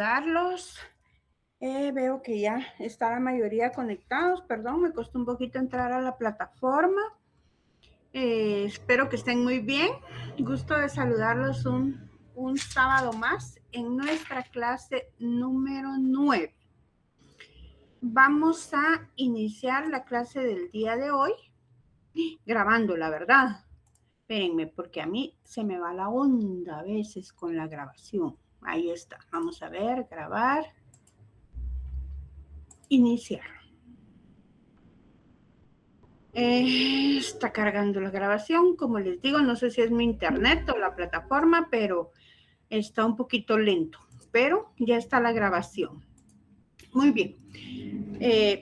saludarlos. Veo que ya está la mayoría conectados. Perdón, me costó un poquito entrar a la plataforma. Espero que estén muy bien. Gusto de saludarlos un sábado más en nuestra clase número 9. Vamos a iniciar la clase del día de hoy grabando, la verdad. Espérenme, porque a mí se me va la onda a veces con la grabación. Ahí está. Vamos a ver, grabar. Iniciar. Está cargando la grabación. Como les digo, no sé si es mi internet o la plataforma, pero está un poquito lento. Pero ya está la grabación. Muy bien.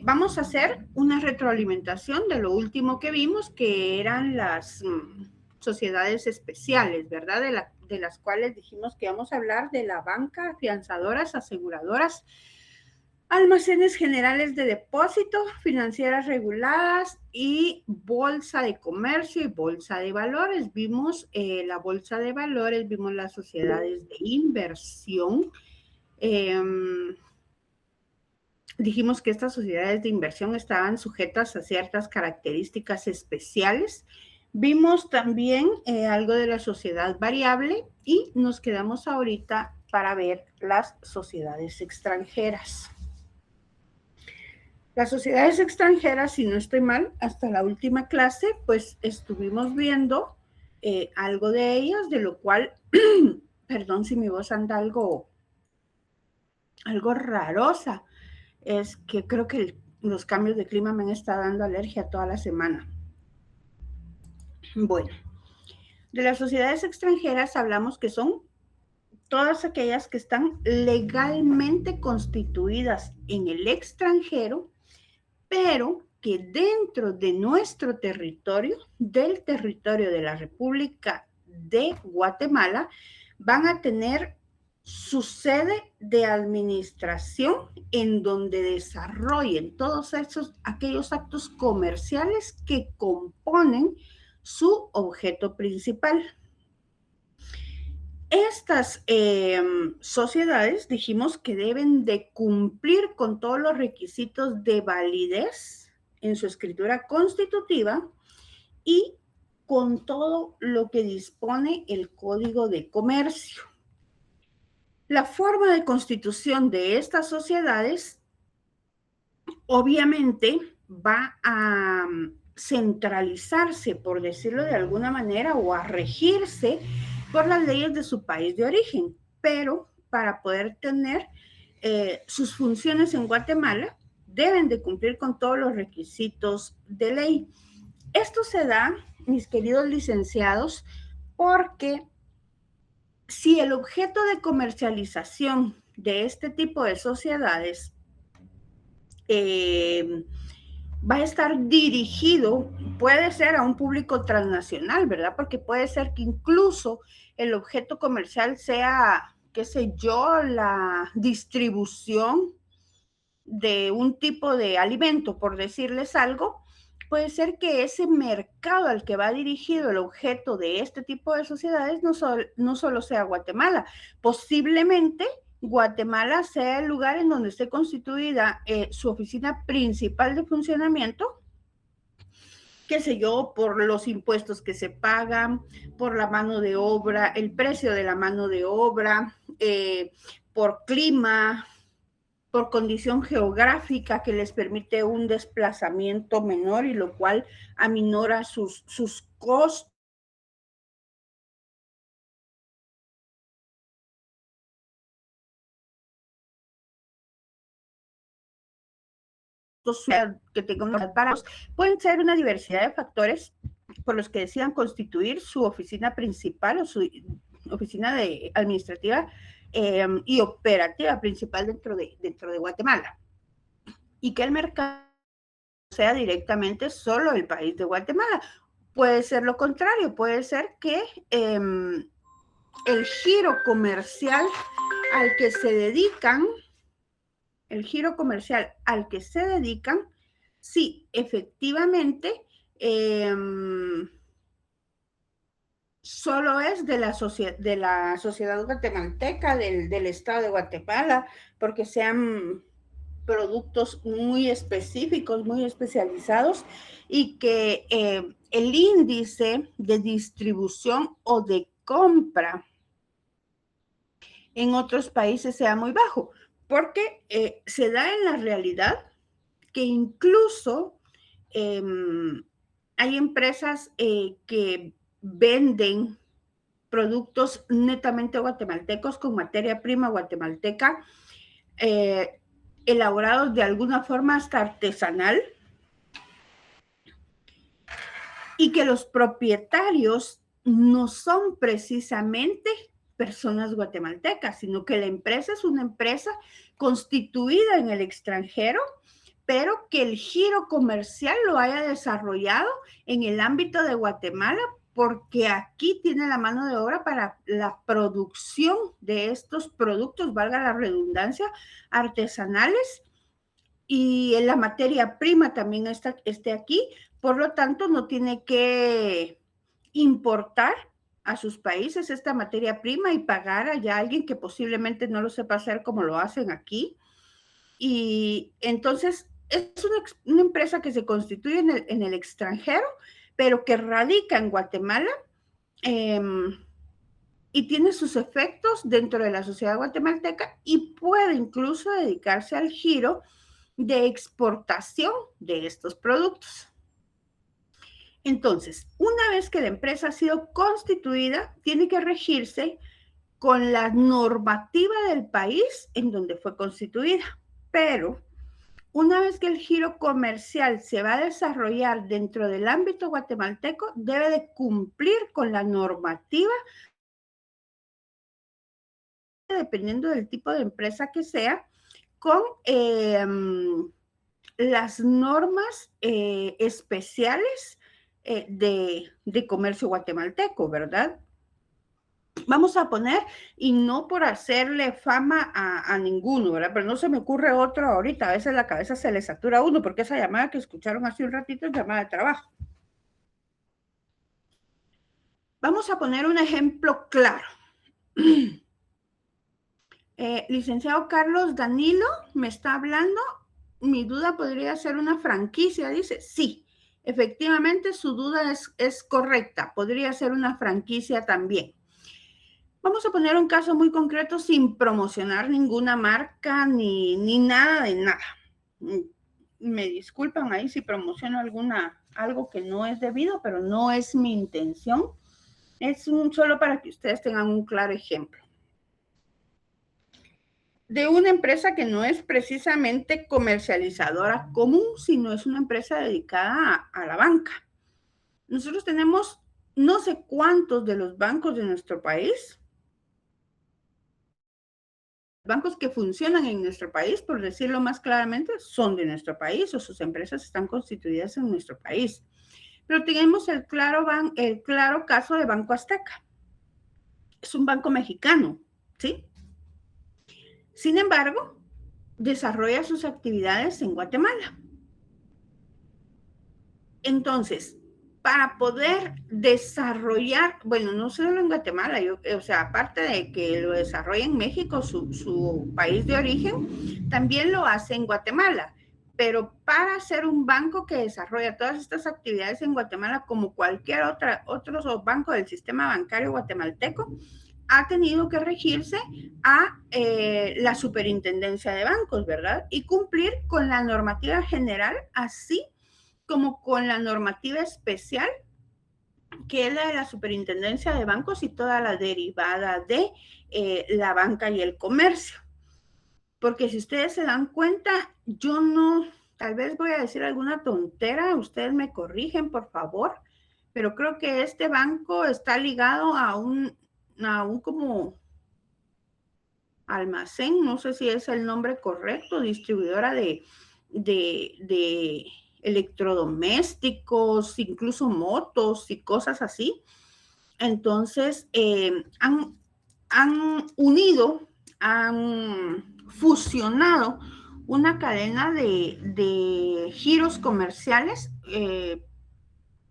Vamos a hacer una retroalimentación de lo último que vimos, que eran las sociedades especiales, ¿verdad? De las cuales dijimos que vamos a hablar de la banca, afianzadoras, aseguradoras, almacenes generales de depósito, financieras reguladas y bolsa de comercio y bolsa de valores. Vimos la bolsa de valores, vimos las sociedades de inversión. Dijimos que estas sociedades de inversión estaban sujetas a ciertas características especiales. Vimos también algo de la sociedad variable y nos quedamos ahorita para ver las sociedades extranjeras. Las sociedades extranjeras, si no estoy mal, hasta la última clase, pues estuvimos viendo algo de ellas, de lo cual, perdón si mi voz anda algo rarosa, es que creo que los cambios de clima me han estado dando alergia toda la semana. Bueno, de las sociedades extranjeras hablamos que son todas aquellas que están legalmente constituidas en el extranjero, pero que dentro de nuestro territorio, del territorio de la República de Guatemala, van a tener su sede de administración en donde desarrollen todos aquellos actos comerciales que componen su objeto principal. Estas sociedades dijimos que deben de cumplir con todos los requisitos de validez en su escritura constitutiva y con todo lo que dispone el Código de Comercio. La forma de constitución de estas sociedades obviamente va a centralizarse, por decirlo de alguna manera, o a regirse por las leyes de su país de origen, pero para poder tener sus funciones en Guatemala deben de cumplir con todos los requisitos de ley. Esto se da, mis queridos licenciados, porque si el objeto de comercialización de este tipo de sociedades va a estar dirigido, puede ser a un público transnacional, ¿verdad? Porque puede ser que incluso el objeto comercial sea, qué sé yo, la distribución de un tipo de alimento, por decirles algo. Puede ser que ese mercado al que va dirigido el objeto de este tipo de sociedades no solo sea Guatemala, posiblemente Guatemala sea el lugar en donde esté constituida su oficina principal de funcionamiento, qué sé yo, por los impuestos que se pagan, por la mano de obra, el precio de la mano de obra, por clima, por condición geográfica que les permite un desplazamiento menor y lo cual aminora sus costos. Que tengan parados, pueden ser una diversidad de factores por los que decidan constituir su oficina principal o su oficina administrativa y operativa principal dentro de Guatemala. Y que el mercado sea directamente solo el país de Guatemala. Puede ser lo contrario, puede ser que el giro comercial al que se dedican, sí, efectivamente, solo es de la sociedad guatemalteca, del Estado de Guatemala, porque sean productos muy específicos, muy especializados, y que el índice de distribución o de compra en otros países sea muy bajo, porque se da en la realidad que incluso hay empresas que venden productos netamente guatemaltecos con materia prima guatemalteca, elaborados de alguna forma hasta artesanal, y que los propietarios no son precisamente personas guatemaltecas, sino que la empresa es una empresa constituida en el extranjero, pero que el giro comercial lo haya desarrollado en el ámbito de Guatemala, porque aquí tiene la mano de obra para la producción de estos productos, valga la redundancia, artesanales, y la materia prima también esté aquí, por lo tanto no tiene que importar a sus países esta materia prima y pagar allá a alguien que posiblemente no lo sepa hacer como lo hacen aquí. Y entonces es una empresa que se constituye en el extranjero, pero que radica en Guatemala, y tiene sus efectos dentro de la sociedad guatemalteca, y puede incluso dedicarse al giro de exportación de estos productos. Entonces, una vez que la empresa ha sido constituida, tiene que regirse con la normativa del país en donde fue constituida. Pero una vez que el giro comercial se va a desarrollar dentro del ámbito guatemalteco, debe de cumplir con la normativa, dependiendo del tipo de empresa que sea, con las normas especiales de comercio guatemalteco, ¿verdad? Vamos a poner, y no por hacerle fama a ninguno, ¿verdad? Pero no se me ocurre otro ahorita, a veces la cabeza se le satura a uno, porque esa llamada que escucharon hace un ratito es llamada de trabajo. Vamos a poner un ejemplo claro. Licenciado Carlos Danilo me está hablando. Mi duda podría ser una franquicia, dice. Sí, efectivamente su duda es correcta, podría ser una franquicia también. Vamos a poner un caso muy concreto sin promocionar ninguna marca ni nada de nada. Me disculpan ahí si promociono algo que no es debido, pero no es mi intención. Es solo para que ustedes tengan un claro ejemplo de una empresa que no es precisamente comercializadora común, sino es una empresa dedicada a la banca. Nosotros tenemos no sé cuántos de los bancos de nuestro país, bancos que funcionan en nuestro país, por decirlo más claramente, son de nuestro país, o sus empresas están constituidas en nuestro país. Pero tenemos el claro caso de Banco Azteca. Es un banco mexicano, ¿sí? Sin embargo, desarrolla sus actividades en Guatemala. Entonces, para poder desarrollar, bueno, no solo en Guatemala, o sea, aparte de que lo desarrolla en México, su país de origen, también lo hace en Guatemala. Pero para ser un banco que desarrolla todas estas actividades en Guatemala, como cualquier otro banco del sistema bancario guatemalteco, ha tenido que regirse a la superintendencia de bancos, ¿verdad? Y cumplir con la normativa general, así como con la normativa especial, que es la de la superintendencia de bancos y toda la derivada de la banca y el comercio. Porque si ustedes se dan cuenta, yo no, tal vez voy a decir alguna tontera, ustedes me corrigen, por favor, pero creo que este banco está ligado a un como almacén, no sé si es el nombre correcto, distribuidora de electrodomésticos, incluso motos y cosas así. Entonces, han unido, han fusionado una cadena de giros comerciales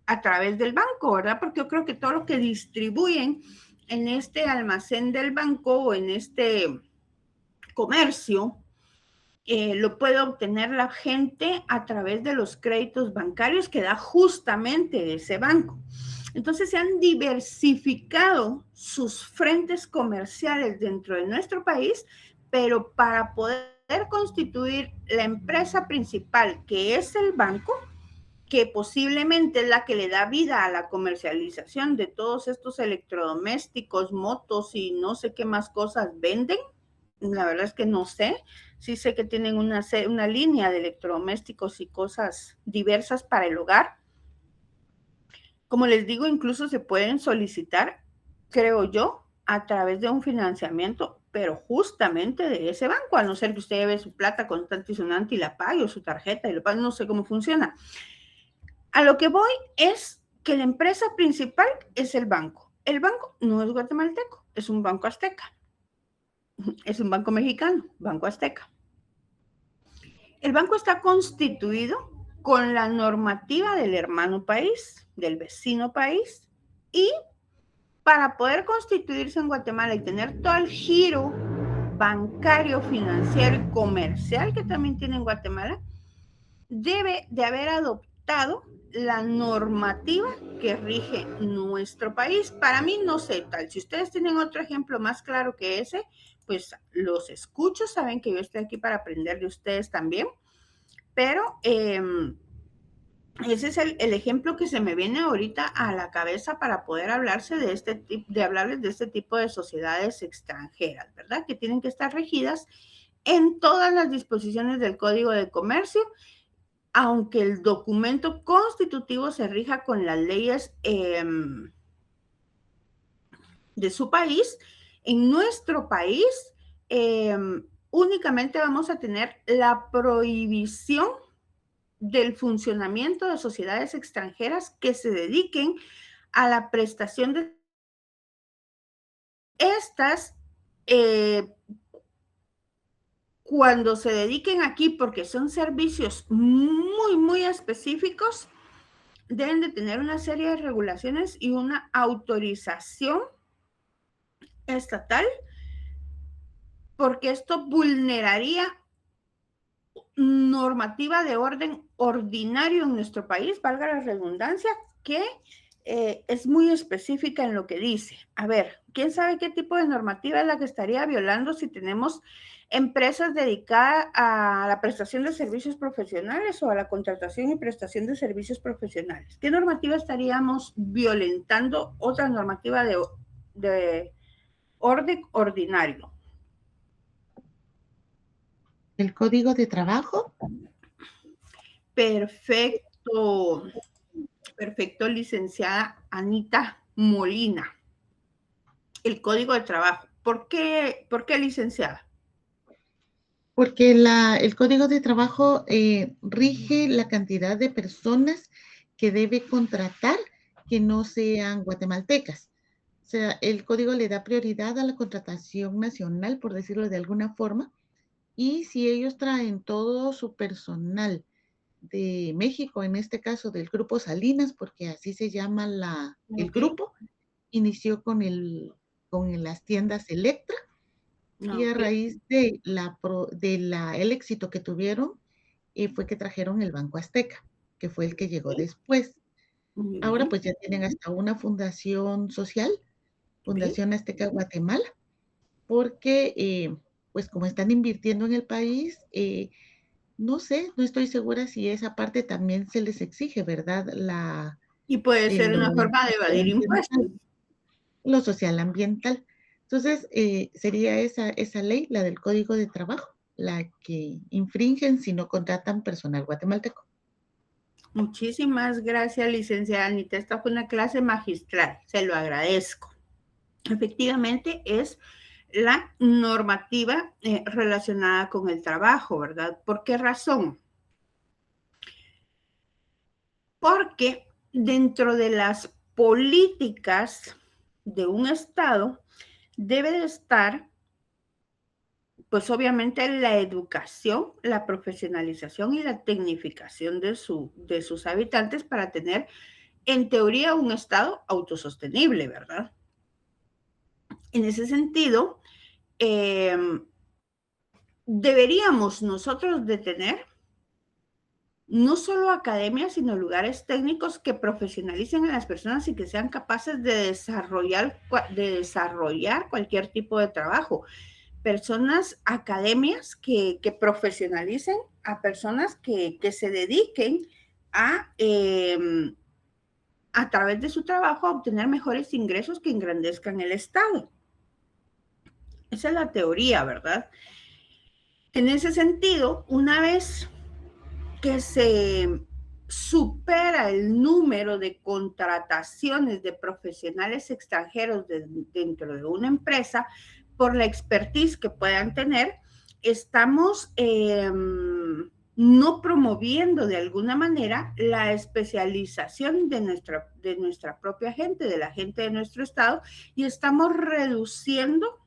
a través del banco, ¿verdad? Porque yo creo que todo lo que distribuyen en este almacén del banco o en este comercio, lo puede obtener la gente a través de los créditos bancarios que da justamente ese banco. Entonces se han diversificado sus frentes comerciales dentro de nuestro país, pero para poder constituir la empresa principal, que es el banco, que posiblemente es la que le da vida a la comercialización de todos estos electrodomésticos, motos y no sé qué más cosas venden. La verdad es que no sé. Sí sé que tienen una línea de electrodomésticos y cosas diversas para el hogar. Como les digo, incluso se pueden solicitar, creo yo, a través de un financiamiento, pero justamente de ese banco, a no ser que usted lleve su plata constante y sonante y la pague, o su tarjeta y lo pague, no sé cómo funciona. A lo que voy es que la empresa principal es el banco. El banco no es guatemalteco, es un banco azteca. Es un banco mexicano, Banco Azteca. El banco está constituido con la normativa del hermano país, del vecino país, y para poder constituirse en Guatemala y tener todo el giro bancario, financiero y comercial que también tiene en Guatemala, debe de haber adoptado la normativa que rige nuestro país. Para mí no sé tal. Si ustedes tienen otro ejemplo más claro que ese, pues los escucho. Saben que yo estoy aquí para aprender de ustedes también. Pero ese es el ejemplo que se me viene ahorita a la cabeza para poder hablarse de hablarles de este tipo de sociedades extranjeras, ¿verdad? Que tienen que estar regidas en todas las disposiciones del Código de Comercio, aunque el documento constitutivo se rija con las leyes de su país. En nuestro país únicamente vamos a tener la prohibición del funcionamiento de sociedades extranjeras que se dediquen a la prestación de estas, cuando se dediquen aquí, porque son servicios muy, muy específicos, deben de tener una serie de regulaciones y una autorización estatal, porque esto vulneraría normativa de orden ordinario en nuestro país, valga la redundancia, que es muy específica en lo que dice. A ver, ¿quién sabe qué tipo de normativa es la que estaría violando si tenemos empresas dedicadas a la prestación de servicios profesionales o a la contratación y prestación de servicios profesionales? ¿Qué normativa estaríamos violentando? Otra normativa de orden ordinario. ¿El código de trabajo? Perfecto, perfecto, licenciada Anita Molina. El código de trabajo. ¿Por qué licenciada? Porque el código de trabajo rige la cantidad de personas que debe contratar que no sean guatemaltecas. O sea, el código le da prioridad a la contratación nacional, por decirlo de alguna forma, y si ellos traen todo su personal de México, en este caso del grupo Salinas, porque así se llama el Okay. grupo, inició con las tiendas Electra, y a Okay. raíz de el éxito que tuvieron, fue que trajeron el Banco Azteca, que fue el que llegó después. Muy Ahora bien. pues ya tienen hasta una fundación social, ¿Ve? Fundación Azteca Guatemala, porque pues como están invirtiendo en el país, no sé, no estoy segura si esa parte también se les exige, ¿verdad? Y puede Eh, ser lo una forma de social evadir impuestos. ambiental, lo social ambiental. Entonces, sería esa ley, la del Código de Trabajo, la que infringen si no contratan personal guatemalteco. Muchísimas gracias, licenciada Anita. Esta fue una clase magistral. Se lo agradezco. Efectivamente, es la normativa relacionada con el trabajo, ¿verdad? ¿Por qué razón? Porque dentro de las políticas de un Estado debe de estar, pues obviamente, la educación, la profesionalización y la tecnificación de sus habitantes para tener en teoría, un Estado autosostenible, ¿verdad? En ese sentido, deberíamos nosotros de tener no solo academias, sino lugares técnicos que profesionalicen a las personas y que sean capaces de desarrollar cualquier tipo de trabajo. Personas, academias que profesionalicen a personas que se dediquen a través de su trabajo a obtener mejores ingresos que engrandezcan el Estado. Esa es la teoría, ¿verdad? En ese sentido, una vez que se supera el número de contrataciones de profesionales extranjeros dentro de una empresa por la expertise que puedan tener, estamos no promoviendo de alguna manera la especialización de nuestra propia gente, de la gente de nuestro estado, y estamos reduciendo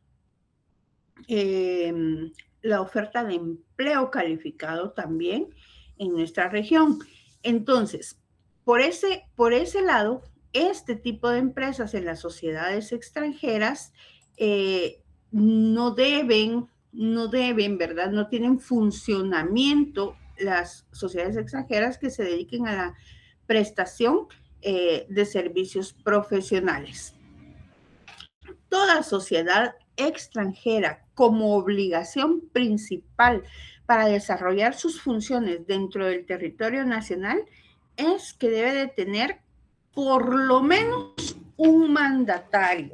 la oferta de empleo calificado también en nuestra región. Entonces, por ese lado, este tipo de empresas en las sociedades extranjeras no deben, ¿verdad? No tienen funcionamiento las sociedades extranjeras que se dediquen a la prestación de servicios profesionales. Toda sociedad extranjera como obligación principal para desarrollar sus funciones dentro del territorio nacional es que debe de tener por lo menos un mandatario,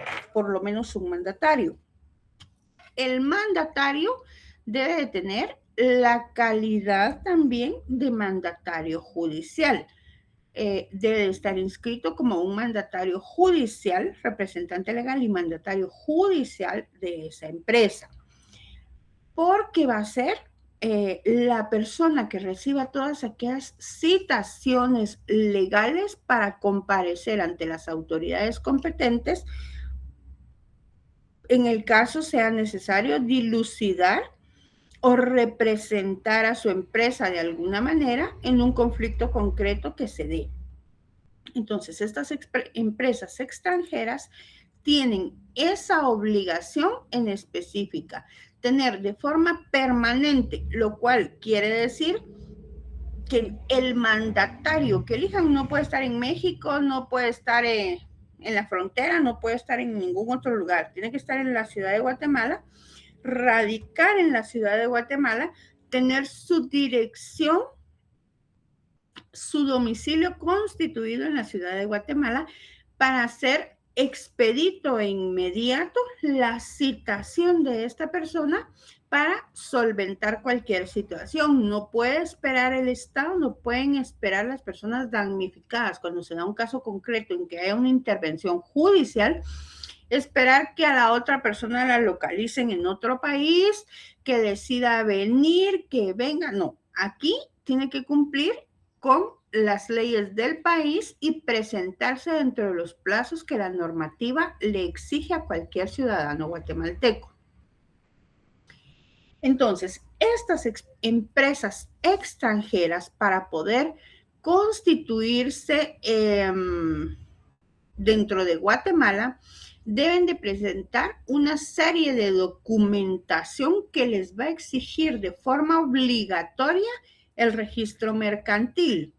El mandatario debe de tener la calidad también de mandatario judicial. Debe estar inscrito como un mandatario judicial, representante legal y mandatario judicial de esa empresa, porque va a ser la persona que reciba todas aquellas citaciones legales para comparecer ante las autoridades competentes en el caso sea necesario dilucidar o representar a su empresa de alguna manera en un conflicto concreto que se dé. Entonces, estas empresas extranjeras tienen esa obligación en específica, tener de forma permanente, lo cual quiere decir que el mandatario que elijan no puede estar en México, no puede estar en la frontera, no puede estar en ningún otro lugar, tiene que estar en la ciudad de Guatemala, radicar en la ciudad de Guatemala, tener su dirección, su domicilio constituido en la ciudad de Guatemala para hacer expedito e inmediato la citación de esta persona para solventar cualquier situación. No puede esperar el Estado, no pueden esperar las personas damnificadas cuando se da un caso concreto en que haya una intervención judicial, esperar que a la otra persona la localicen en otro país, que decida venir, que venga. No, aquí tiene que cumplir con las leyes del país y presentarse dentro de los plazos que la normativa le exige a cualquier ciudadano guatemalteco. Entonces, estas empresas extranjeras, para poder constituirse dentro de Guatemala, deben de presentar una serie de documentación que les va a exigir de forma obligatoria el registro mercantil.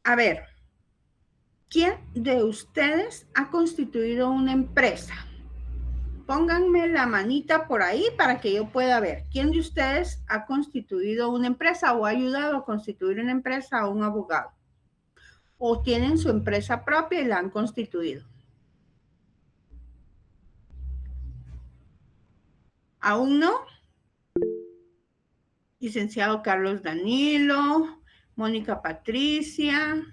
A ver, ¿quién de ustedes ha constituido una empresa? Pónganme la manita por ahí para que yo pueda ver. ¿Quién de ustedes ha constituido una empresa o ha ayudado a constituir una empresa a un abogado? ¿O tienen su empresa propia y la han constituido? ¿Aún no? Licenciado Carlos Danilo, Mónica Patricia.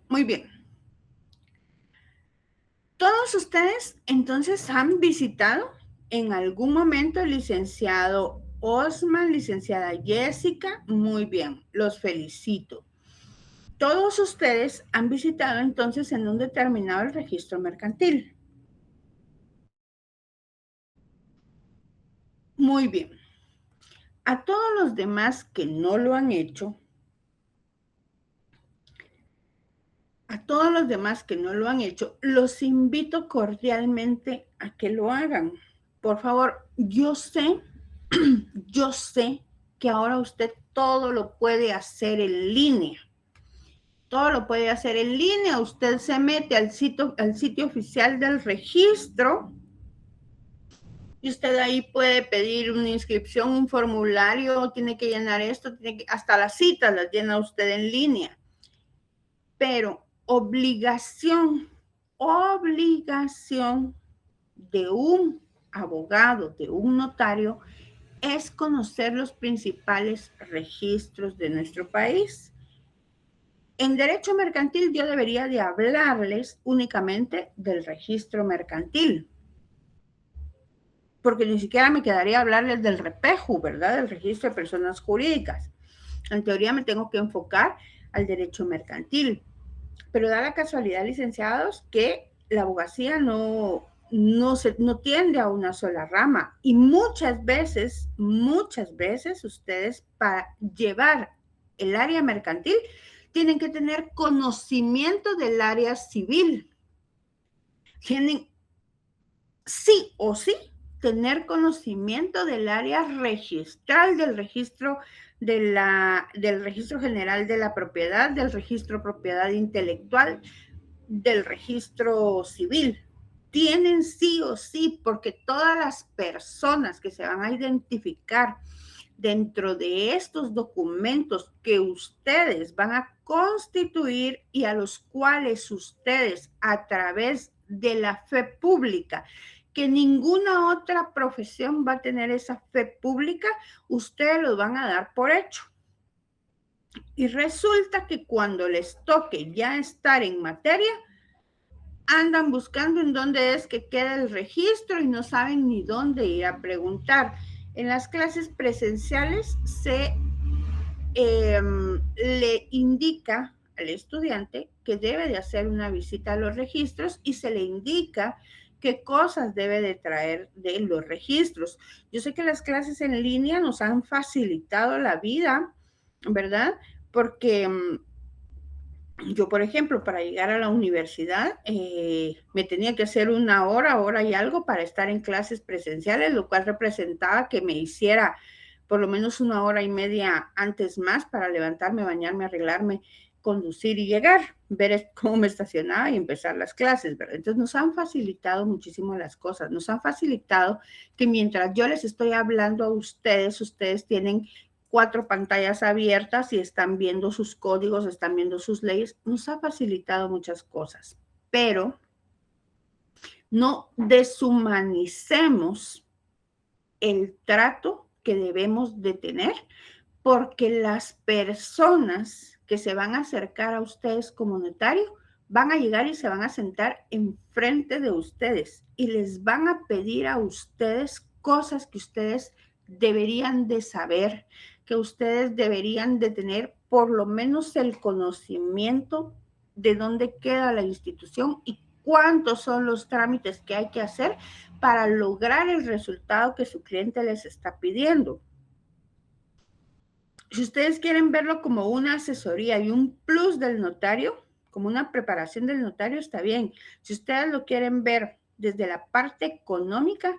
Muy bien. Todos ustedes entonces han visitado en algún momento el licenciado Osman, licenciada Jessica. Muy bien, los felicito. Todos ustedes han visitado entonces en un determinado el registro mercantil. Muy bien. A todos los demás que no lo han hecho, a todos los demás que no lo han hecho, los invito cordialmente a que lo hagan. Por favor, yo sé que ahora usted todo lo puede hacer en línea. Todo lo puede hacer en línea. Usted se mete al sitio oficial del registro y usted ahí puede pedir una inscripción, un formulario, tiene que llenar esto, hasta las citas las llena usted en línea. Pero obligación de un abogado, de un notario, es conocer los principales registros de nuestro país. En derecho mercantil yo debería de hablarles únicamente del registro mercantil, porque ni siquiera me quedaría hablarles del REPEJU, ¿verdad? Del registro de personas jurídicas. En teoría me tengo que enfocar al derecho mercantil, pero da la casualidad, licenciados, que la abogacía no tiende a una sola rama, y muchas veces ustedes, para llevar el área mercantil, tienen que tener conocimiento del área civil. Tienen sí o sí tener conocimiento del área registral, del registro general de la propiedad, del registro propiedad intelectual, del registro civil. Tienen sí o sí, porque todas las personas que se van a identificar dentro de estos documentos que ustedes van a constituir y a los cuales ustedes, a través de la fe pública, que ninguna otra profesión va a tener esa fe pública, ustedes los van a dar por hecho. Y resulta que cuando les toque ya estar en materia, andan buscando en dónde es que queda el registro y no saben ni dónde ir a preguntar. En las clases presenciales se le indica al estudiante que debe de hacer una visita a los registros y se le indica qué cosas debe de traer de los registros. Yo sé que las clases en línea nos han facilitado la vida, ¿verdad? Porque yo, por ejemplo, para llegar a la universidad, me tenía que hacer una hora y algo para estar en clases presenciales, lo cual representaba que me hiciera por lo menos 1 hora y media antes más para levantarme, bañarme, arreglarme, conducir y llegar, ver cómo me estacionaba y empezar las clases, ¿verdad? Entonces nos han facilitado muchísimo las cosas, nos han facilitado que mientras yo les estoy hablando a ustedes, ustedes tienen 4 pantallas abiertas y están viendo sus códigos, están viendo sus leyes. Nos ha facilitado muchas cosas, pero no deshumanicemos el trato que debemos de tener, porque las personas que se van a acercar a ustedes como notario van a llegar y se van a sentar enfrente de ustedes y les van a pedir a ustedes cosas que ustedes deberían de saber, que ustedes deberían de tener por lo menos el conocimiento de dónde queda la institución y cuántos son los trámites que hay que hacer para lograr el resultado que su cliente les está pidiendo. Si ustedes quieren verlo como una asesoría y un plus del notario, como una preparación del notario, está bien. Si ustedes lo quieren ver desde la parte económica,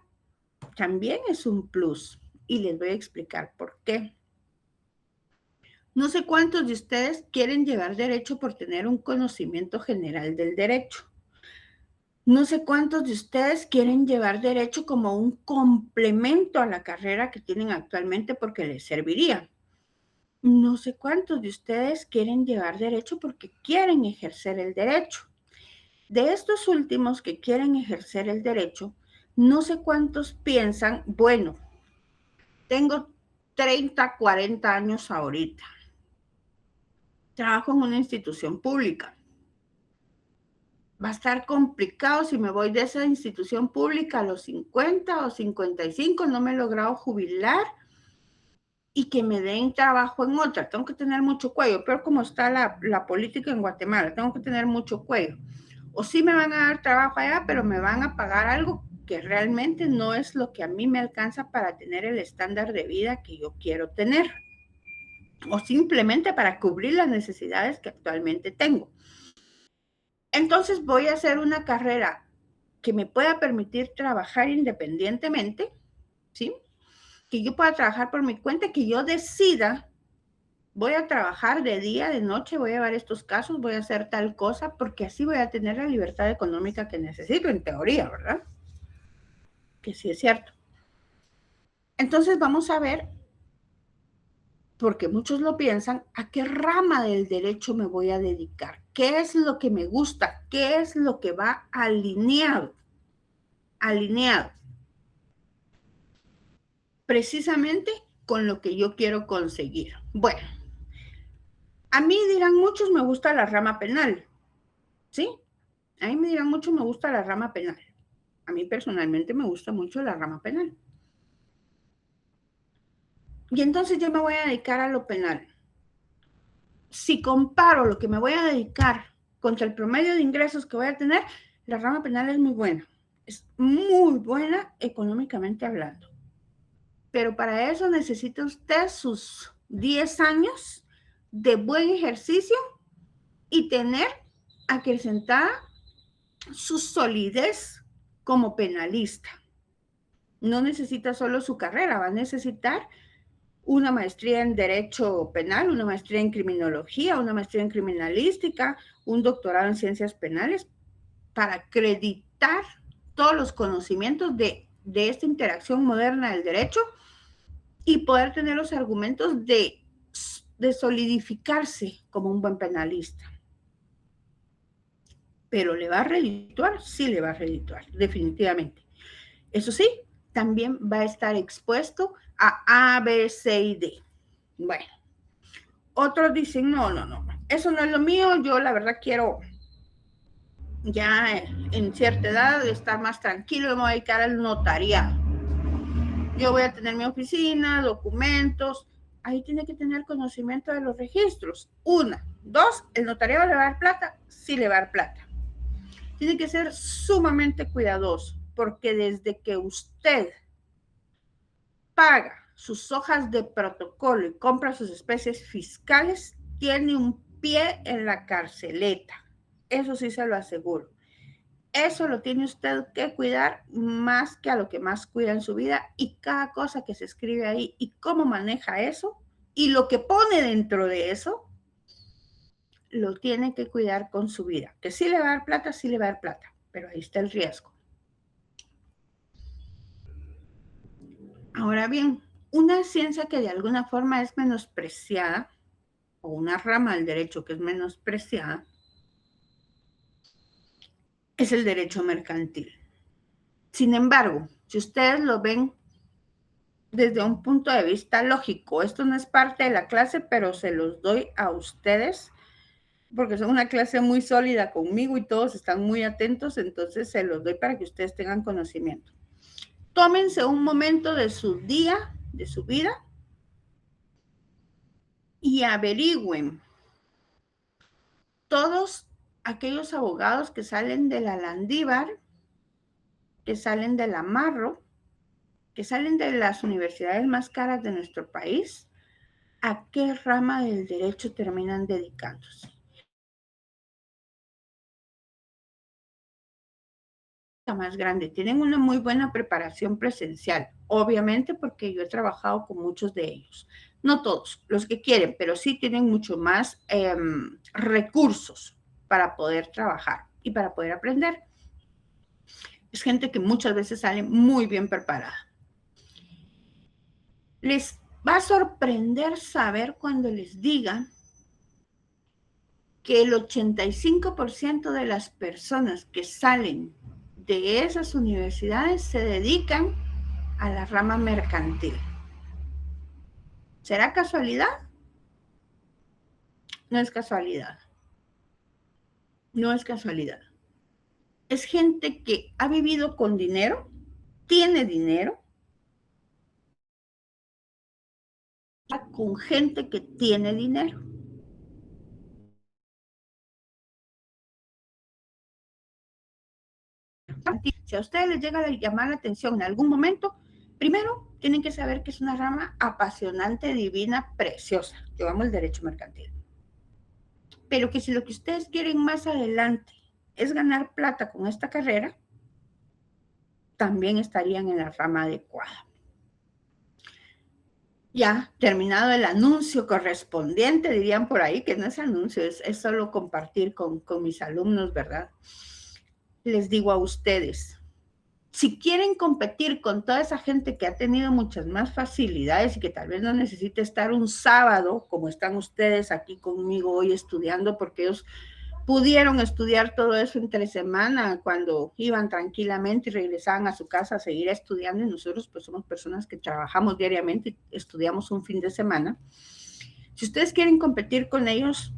también es un plus. Y les voy a explicar por qué. No sé cuántos de ustedes quieren llevar derecho por tener un conocimiento general del derecho. No sé cuántos de ustedes quieren llevar derecho como un complemento a la carrera que tienen actualmente porque les serviría. No sé cuántos de ustedes quieren llevar derecho porque quieren ejercer el derecho. De estos últimos que quieren ejercer el derecho, no sé cuántos piensan, bueno, tengo 30, 40 años ahorita. Trabajo en una institución pública. Va a estar complicado si me voy de esa institución pública a los 50 o 55, no me he logrado jubilar y que me den trabajo en otra. Tengo que tener mucho cuello, pero como está la política en Guatemala, tengo que tener mucho cuello. O sí me van a dar trabajo allá, pero me van a pagar algo que realmente no es lo que a mí me alcanza para tener el estándar de vida que yo quiero tener. O simplemente para cubrir las necesidades que actualmente tengo. Entonces voy a hacer una carrera que me pueda permitir trabajar independientemente, ¿sí? Que yo pueda trabajar por mi cuenta, que yo decida, voy a trabajar de día, de noche, voy a llevar estos casos, voy a hacer tal cosa, porque así voy a tener la libertad económica que necesito, en teoría, ¿verdad? Que sí es cierto. Entonces vamos a ver, porque muchos lo piensan, a qué rama del derecho me voy a dedicar, qué es lo que me gusta, qué es lo que va alineado precisamente con lo que yo quiero conseguir. Bueno, a mí dirán muchos me gusta la rama penal, ¿sí? A mí me dirán mucho me gusta la rama penal. A mí personalmente me gusta mucho la rama penal. Y entonces yo me voy a dedicar a lo penal. Si comparo lo que me voy a dedicar contra el promedio de ingresos que voy a tener, la rama penal es muy buena. Es muy buena económicamente hablando. Pero para eso necesita usted sus 10 años de buen ejercicio y tener acrecentada su solidez como penalista. No necesita solo su carrera, va a necesitar una maestría en Derecho Penal, una maestría en Criminología, una maestría en Criminalística, un doctorado en Ciencias Penales, para acreditar todos los conocimientos de esta interacción moderna del derecho y poder tener los argumentos de solidificarse como un buen penalista. Pero ¿le va a redituar? Sí le va a redituar, definitivamente. Eso sí, también va a estar expuesto a B, C y D. Bueno, otros dicen, no, eso no es lo mío, yo la verdad quiero ya en cierta edad estar más tranquilo, me voy a dedicar al notariado. Yo voy a tener mi oficina, documentos, ahí tiene que tener conocimiento de los registros. Una, dos, ¿el notariado le va a dar plata? Sí le va a dar plata. Tiene que ser sumamente cuidadoso, porque desde que usted paga sus hojas de protocolo y compra sus especies fiscales, tiene un pie en la carceleta. Eso sí se lo aseguro. Eso lo tiene usted que cuidar más que a lo que más cuida en su vida, y cada cosa que se escribe ahí y cómo maneja eso y lo que pone dentro de eso, lo tiene que cuidar con su vida. Que sí le va a dar plata, sí le va a dar plata, pero ahí está el riesgo. Ahora bien, una ciencia que de alguna forma es menospreciada, o una rama del derecho que es menospreciada, es el derecho mercantil. Sin embargo, si ustedes lo ven desde un punto de vista lógico, esto no es parte de la clase, pero se los doy a ustedes, porque son una clase muy sólida conmigo y todos están muy atentos, entonces se los doy para que ustedes tengan conocimiento. Tómense un momento de su día, de su vida, y averigüen todos aquellos abogados que salen de la Landívar, que salen de la Marro, que salen de las universidades más caras de nuestro país, ¿a qué rama del derecho terminan dedicándose? Más grande, tienen una muy buena preparación presencial, obviamente porque yo he trabajado con muchos de ellos, no todos, los que quieren, pero sí tienen mucho más recursos para poder trabajar y para poder aprender. Es gente que muchas veces sale muy bien preparada. Les va a sorprender saber cuando les digan que el 85% de las personas que salen de esas universidades se dedican a la rama mercantil. ¿Será casualidad? No es casualidad. No es casualidad. Es gente que ha vivido con dinero, tiene dinero, con gente que tiene dinero. Si a ustedes les llega a llamar la atención en algún momento, primero tienen que saber que es una rama apasionante, divina, preciosa. Yo amo el derecho mercantil. Pero que si lo que ustedes quieren más adelante es ganar plata con esta carrera, también estarían en la rama adecuada. Ya, terminado el anuncio correspondiente, dirían por ahí, que no es anuncio, es solo compartir con mis alumnos, ¿verdad? Les digo a ustedes, si quieren competir con toda esa gente que ha tenido muchas más facilidades y que tal vez no necesite estar un sábado, como están ustedes aquí conmigo hoy estudiando, porque ellos pudieron estudiar todo eso entre semana cuando iban tranquilamente y regresaban a su casa a seguir estudiando, y nosotros pues somos personas que trabajamos diariamente y estudiamos un fin de semana. Si ustedes quieren competir con ellos,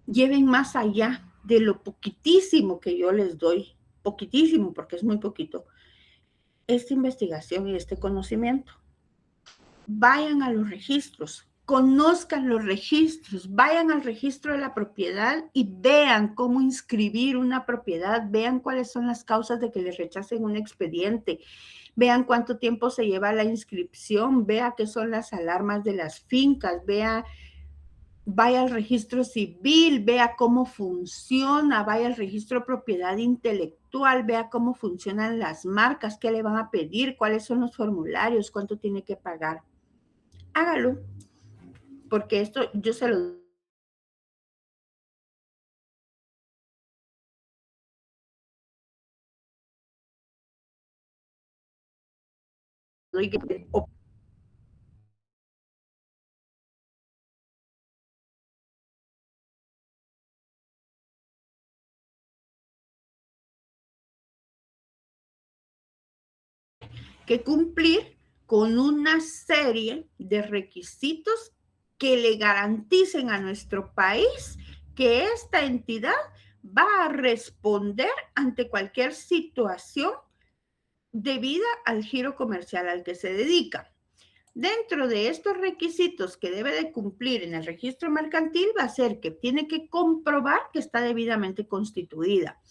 lleven más allá de lo poquitísimo que yo les doy, poquitísimo porque es muy poquito, esta investigación y este conocimiento. Vayan a los registros, conozcan los registros, vayan al registro de la propiedad y vean cómo inscribir una propiedad, vean cuáles son las causas de que les rechacen un expediente, vean cuánto tiempo se lleva la inscripción, vea qué son las alarmas de las fincas, vaya al registro civil, vea cómo funciona, vaya al registro de propiedad intelectual, vea cómo funcionan las marcas, qué le van a pedir, cuáles son los formularios, cuánto tiene que pagar. Hágalo, porque esto yo se lo doy. Que cumplir con una serie de requisitos que le garanticen a nuestro país que esta entidad va a responder ante cualquier situación debida al giro comercial al que se dedica. Dentro de estos requisitos que debe de cumplir en el registro mercantil va a ser que tiene que comprobar que está debidamente constituida.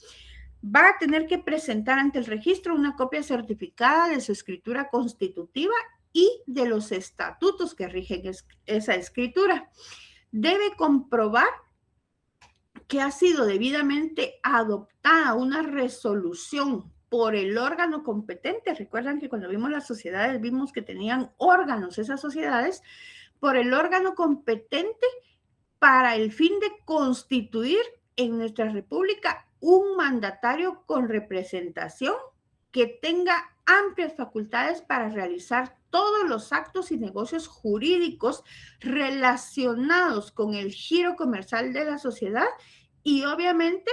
Va a tener que presentar ante el registro una copia certificada de su escritura constitutiva y de los estatutos que rigen esa escritura. Debe comprobar que ha sido debidamente adoptada una resolución por el órgano competente. Recuerdan que cuando vimos las sociedades vimos que tenían órganos esas sociedades, por el órgano competente para el fin de constituir en nuestra república un mandatario con representación que tenga amplias facultades para realizar todos los actos y negocios jurídicos relacionados con el giro comercial de la sociedad, y obviamente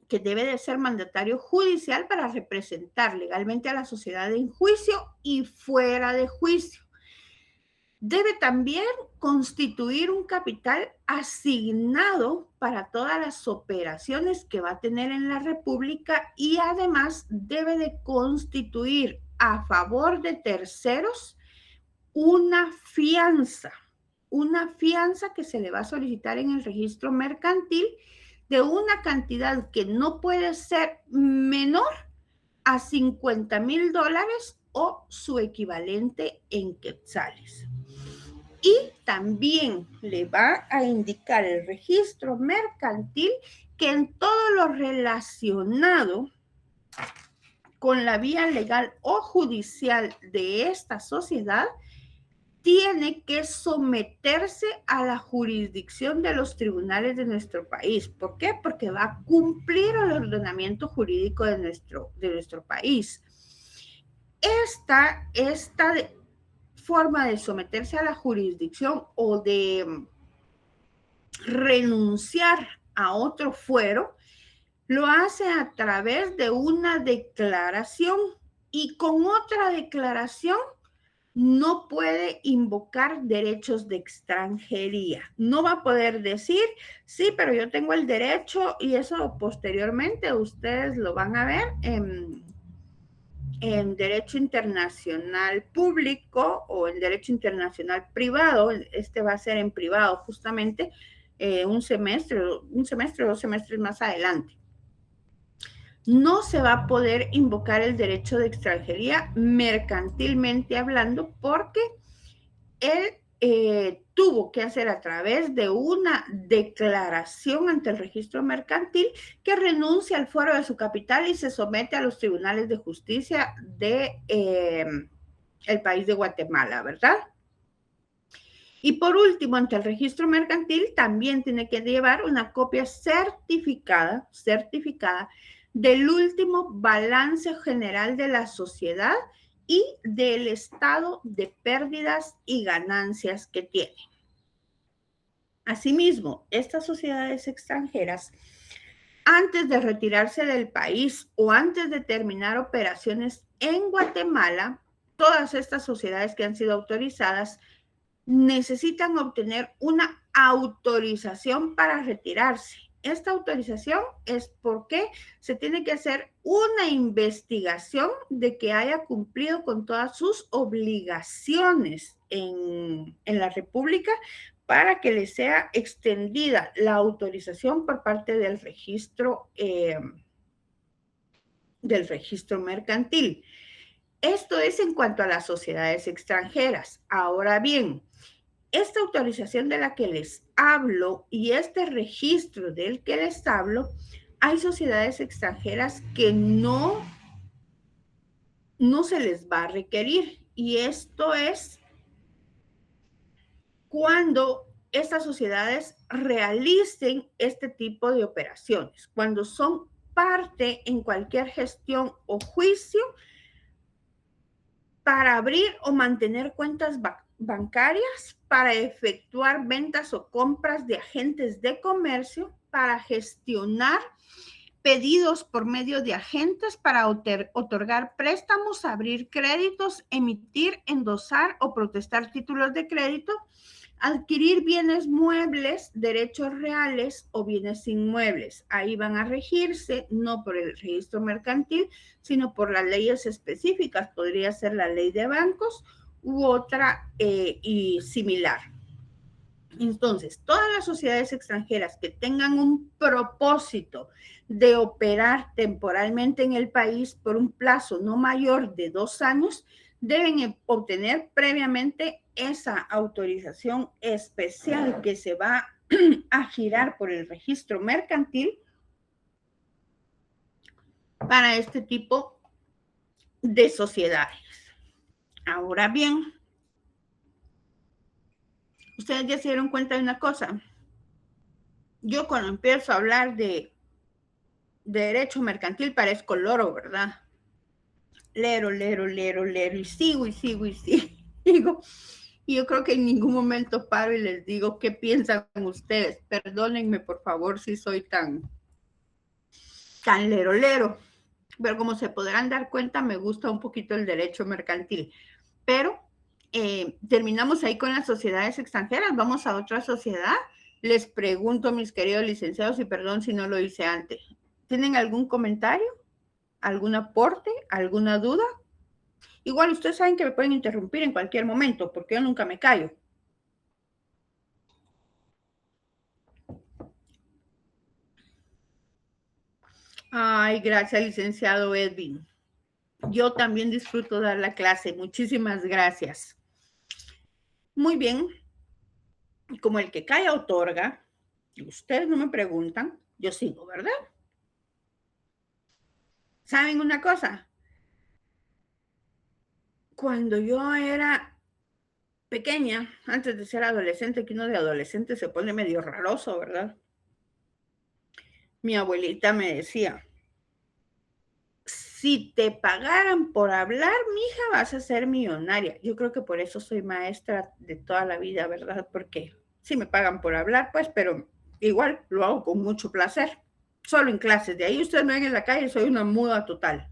que debe de ser mandatario judicial para representar legalmente a la sociedad en juicio y fuera de juicio. Debe también constituir un capital asignado para todas las operaciones que va a tener en la República, y además debe de constituir a favor de terceros una fianza que se le va a solicitar en el registro mercantil de una cantidad que no puede ser menor a $50,000 o su equivalente en quetzales. Y también le va a indicar el registro mercantil que en todo lo relacionado con la vía legal o judicial de esta sociedad tiene que someterse a la jurisdicción de los tribunales de nuestro país. ¿Por qué? Porque va a cumplir el ordenamiento jurídico de nuestro país. Esta forma de someterse a la jurisdicción o de renunciar a otro fuero lo hace a través de una declaración, y con otra declaración no puede invocar derechos de extranjería. No va a poder decir, sí, pero yo tengo el derecho, y eso posteriormente ustedes lo van a ver en derecho internacional público o en derecho internacional privado. Este va a ser en privado justamente un semestre o 2 semestres más adelante. No se va a poder invocar el derecho de extranjería mercantilmente hablando, porque tuvo que hacer a través de una declaración ante el registro mercantil que renuncia al fuero de su capital y se somete a los tribunales de justicia de el país de Guatemala, ¿verdad? Y por último, ante el registro mercantil también tiene que llevar una copia certificada del último balance general de la sociedad y del estado de pérdidas y ganancias que tiene. Asimismo, estas sociedades extranjeras, antes de retirarse del país o antes de terminar operaciones en Guatemala, todas estas sociedades que han sido autorizadas necesitan obtener una autorización para retirarse. Esta autorización es porque se tiene que hacer una investigación de que haya cumplido con todas sus obligaciones en la República para que le sea extendida la autorización por parte del registro mercantil. Esto es en cuanto a las sociedades extranjeras. Ahora bien, esta autorización de la que les hablo y este registro del que les hablo, hay sociedades extranjeras que no se les va a requerir. Y esto es cuando estas sociedades realicen este tipo de operaciones, cuando son parte en cualquier gestión o juicio para abrir o mantener cuentas bancarias, para efectuar ventas o compras de agentes de comercio, para gestionar pedidos por medio de agentes, para otorgar préstamos, abrir créditos, emitir, endosar o protestar títulos de crédito, adquirir bienes muebles, derechos reales o bienes inmuebles. Ahí van a regirse no por el registro mercantil, sino por las leyes específicas. Podría ser la ley de bancos u otra y similar. Entonces, todas las sociedades extranjeras que tengan un propósito de operar temporalmente en el país por un plazo no mayor de 2 años, deben obtener previamente esa autorización especial que se va a girar por el registro mercantil para este tipo de sociedades. Ahora bien, ustedes ya se dieron cuenta de una cosa. Yo cuando empiezo a hablar de derecho mercantil parezco loro, ¿verdad? Lero, y sigo. Y yo creo que en ningún momento paro y les digo qué piensan ustedes. Perdónenme, por favor, si soy tan lero. Pero como se podrán dar cuenta, me gusta un poquito el derecho mercantil. Pero terminamos ahí con las sociedades extranjeras. Vamos a otra sociedad. Les pregunto, mis queridos licenciados, y perdón si no lo hice antes. ¿Tienen algún comentario? ¿Algún aporte? ¿Alguna duda? Igual ustedes saben que me pueden interrumpir en cualquier momento, porque yo nunca me callo. Ay, gracias, licenciado Edwin. Yo también disfruto dar la clase. Muchísimas gracias. Muy bien. Como el que calla otorga, ustedes no me preguntan, yo sigo, ¿verdad? ¿Saben una cosa? Cuando yo era pequeña, antes de ser adolescente, que uno de adolescente se pone medio raroso, ¿verdad? Mi abuelita me decía, si te pagaran por hablar, mija, vas a ser millonaria. Yo creo que por eso soy maestra de toda la vida, ¿verdad? Porque sí me pagan por hablar, pues, pero igual lo hago con mucho placer. Solo en clases. De ahí ustedes me ven en la calle, soy una muda total.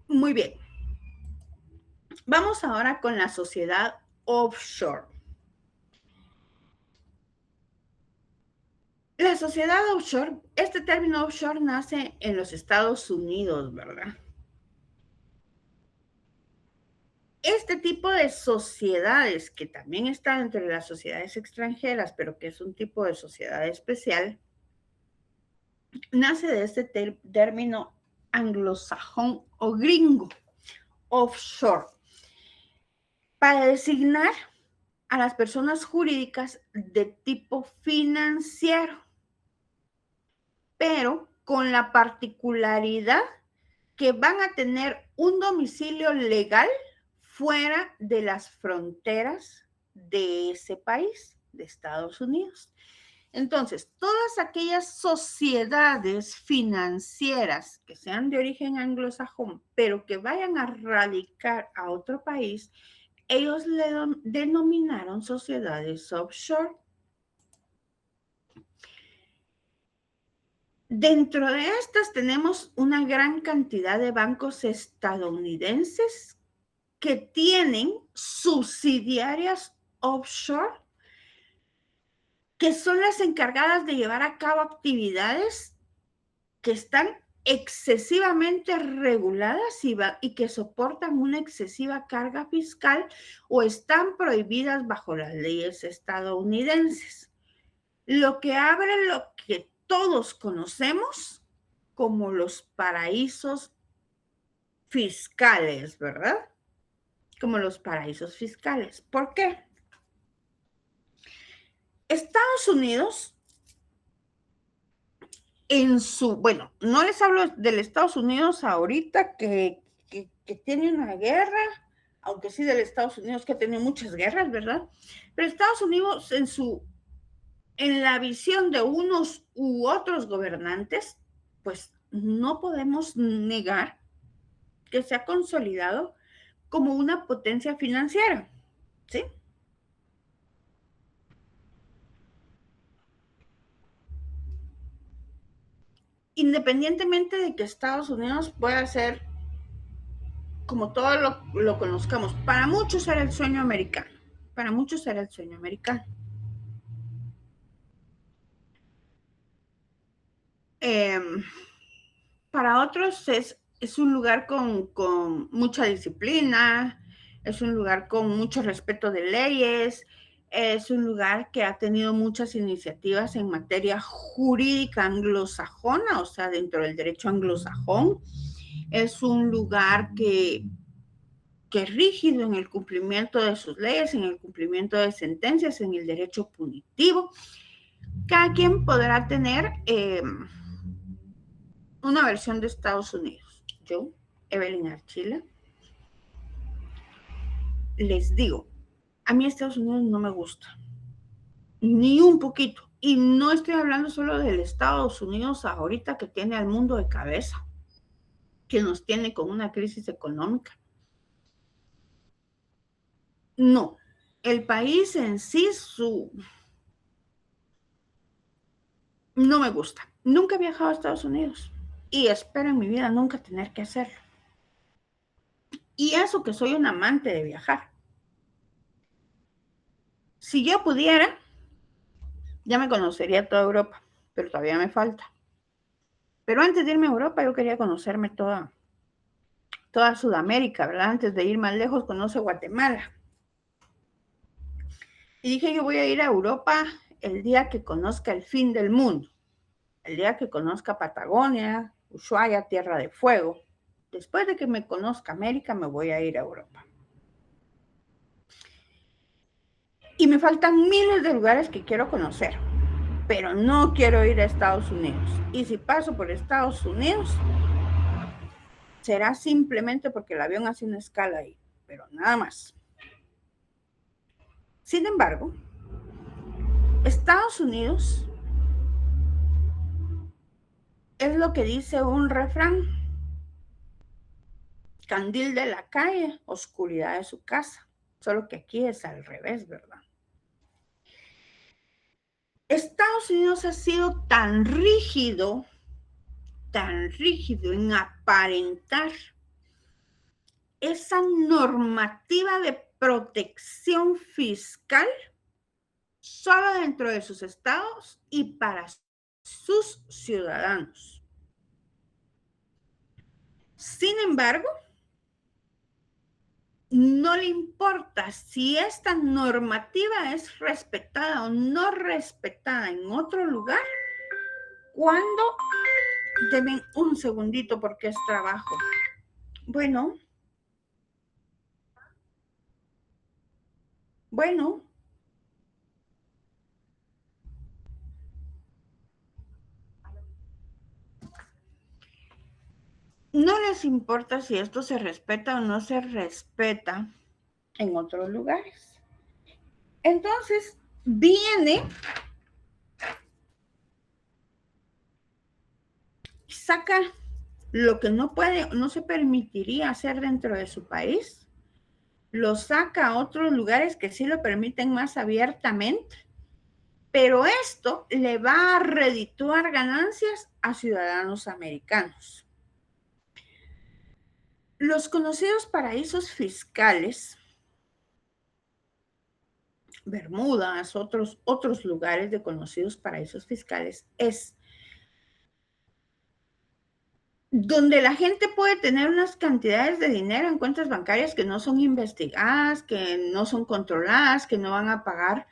Muy bien. Vamos ahora con la sociedad offshore. La sociedad offshore, este término offshore nace en los Estados Unidos, ¿verdad? Este tipo de sociedades, que también está entre las sociedades extranjeras, pero que es un tipo de sociedad especial, nace de este término anglosajón o gringo, offshore. para designar a las personas jurídicas de tipo financiero, pero con la particularidad que van a tener un domicilio legal fuera de las fronteras de ese país, de Estados Unidos. Entonces, todas aquellas sociedades financieras que sean de origen anglosajón, pero que vayan a radicar a otro país, ellos le denominaron sociedades offshore. Dentro de estas tenemos una gran cantidad de bancos estadounidenses que tienen subsidiarias offshore, que son las encargadas de llevar a cabo actividades que están excesivamente reguladas y que soportan una excesiva carga fiscal o están prohibidas bajo las leyes estadounidenses. Lo que abre lo que todos conocemos como los paraísos fiscales, ¿verdad? Como los paraísos fiscales. ¿Por qué? Estados Unidos, bueno, no les hablo del Estados La ahorita que tiene una guerra, aunque sí del Estados Unidos que ha tenido muchas guerras, ¿verdad? Pero Estados Unidos en la visión de unos u otros gobernantes, pues no podemos negar que se ha consolidado como una potencia financiera, ¿sí? Independientemente de que Estados Unidos pueda ser, como todos lo conozcamos, para muchos era el sueño americano, para muchos era el sueño americano. Para otros es un lugar con mucha disciplina, es un lugar con mucho respeto de leyes, es un lugar que ha tenido muchas iniciativas en materia jurídica anglosajona, o sea, dentro del derecho anglosajón. Es un lugar que es rígido en el cumplimiento de sus leyes, en el cumplimiento de sentencias, en el derecho punitivo. Cada quien podrá tener una versión de Estados Unidos. Yo, Evelyn Archila, les digo, a mí Estados Unidos no me gusta, ni un poquito. Y no estoy hablando solo del Estados Unidos ahorita que tiene al mundo de cabeza, que nos tiene con una crisis económica. No, el país en sí, no me gusta. Nunca he viajado a Estados Unidos y espero en mi vida nunca tener que hacerlo. Y eso que soy un amante de viajar. Si yo pudiera, ya me conocería toda Europa, pero todavía me falta. Pero antes de irme a Europa, yo quería conocerme toda Sudamérica, ¿verdad? Antes de ir más lejos, conoce Guatemala. Y dije, yo voy a ir a Europa el día que conozca el fin del mundo, el día que conozca Patagonia, Ushuaia, Tierra de Fuego. Después de que me conozca América, me voy a ir a Europa. Y me faltan miles de lugares que quiero conocer, pero no quiero ir a Estados Unidos. Y si paso por Estados Unidos, será simplemente porque el avión hace una escala ahí, pero nada más. Sin embargo, Estados Unidos es lo que dice un refrán: candil de la calle, oscuridad de su casa. Solo que aquí es al revés, ¿verdad? Estados Unidos ha sido tan rígido en aparentar esa normativa de protección fiscal solo dentro de sus estados y para sus ciudadanos. Sin embargo, no le importa si esta normativa es respetada o no respetada en otro lugar, cuando... Denme un segundito porque es trabajo. Bueno. Bueno, no les importa si esto se respeta o no se respeta en otros lugares. Entonces, viene, saca lo que no puede, no se permitiría hacer dentro de su país, lo saca a otros lugares que sí lo permiten más abiertamente, pero esto le va a redituar ganancias a ciudadanos americanos. Los conocidos paraísos fiscales, Bermudas, otros lugares de conocidos paraísos fiscales, es donde la gente puede tener unas cantidades de dinero en cuentas bancarias que no son investigadas, que no son controladas, que no van a pagar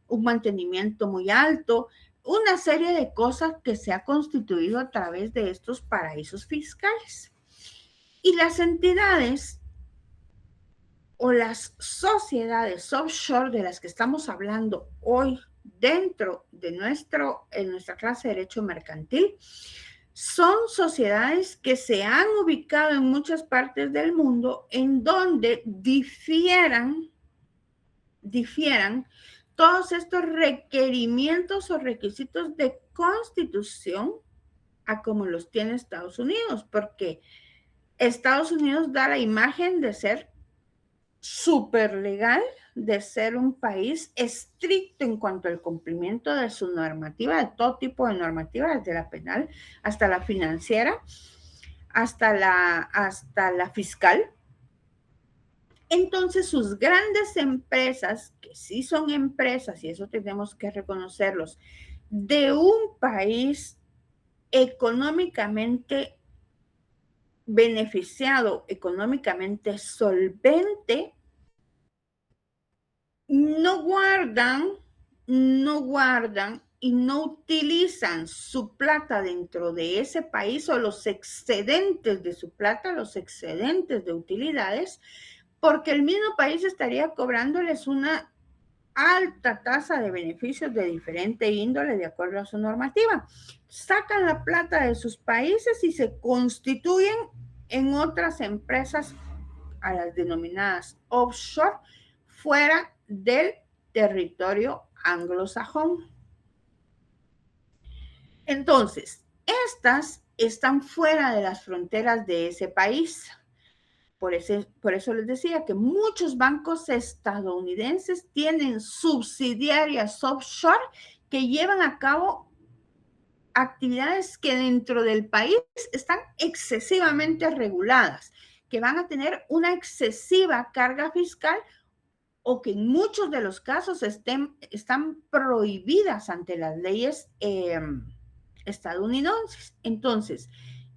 un mantenimiento muy alto, una serie de cosas que se ha constituido a través de estos paraísos fiscales. Y las entidades o las sociedades offshore de las que estamos hablando hoy dentro de nuestra clase de derecho mercantil, son sociedades que se han ubicado en muchas partes del mundo en donde difieran todos estos requerimientos o requisitos de constitución a como los tiene Estados Unidos, porque Estados Unidos da la imagen de ser súper legal, de ser un país estricto en cuanto al cumplimiento de su normativa, de todo tipo de normativa, desde la penal hasta la financiera, hasta la fiscal. Entonces sus grandes empresas, que sí son empresas, y eso tenemos que reconocerlos, de un país económicamente beneficiado, económicamente solvente, no guardan y no utilizan su plata dentro de ese país o los excedentes de su plata, los excedentes de utilidades, porque el mismo país estaría cobrándoles una alta tasa de beneficios de diferente índole de acuerdo a su normativa. Sacan la plata de sus países y se constituyen en otras empresas, a las denominadas offshore, fuera del territorio anglosajón. Entonces, estas están fuera de las fronteras de ese país. Por eso les decía que muchos bancos estadounidenses tienen subsidiarias offshore que llevan a cabo actividades que dentro del país están excesivamente reguladas, que van a tener una excesiva carga fiscal o que en muchos de los casos están prohibidas ante las leyes estadounidenses. Entonces,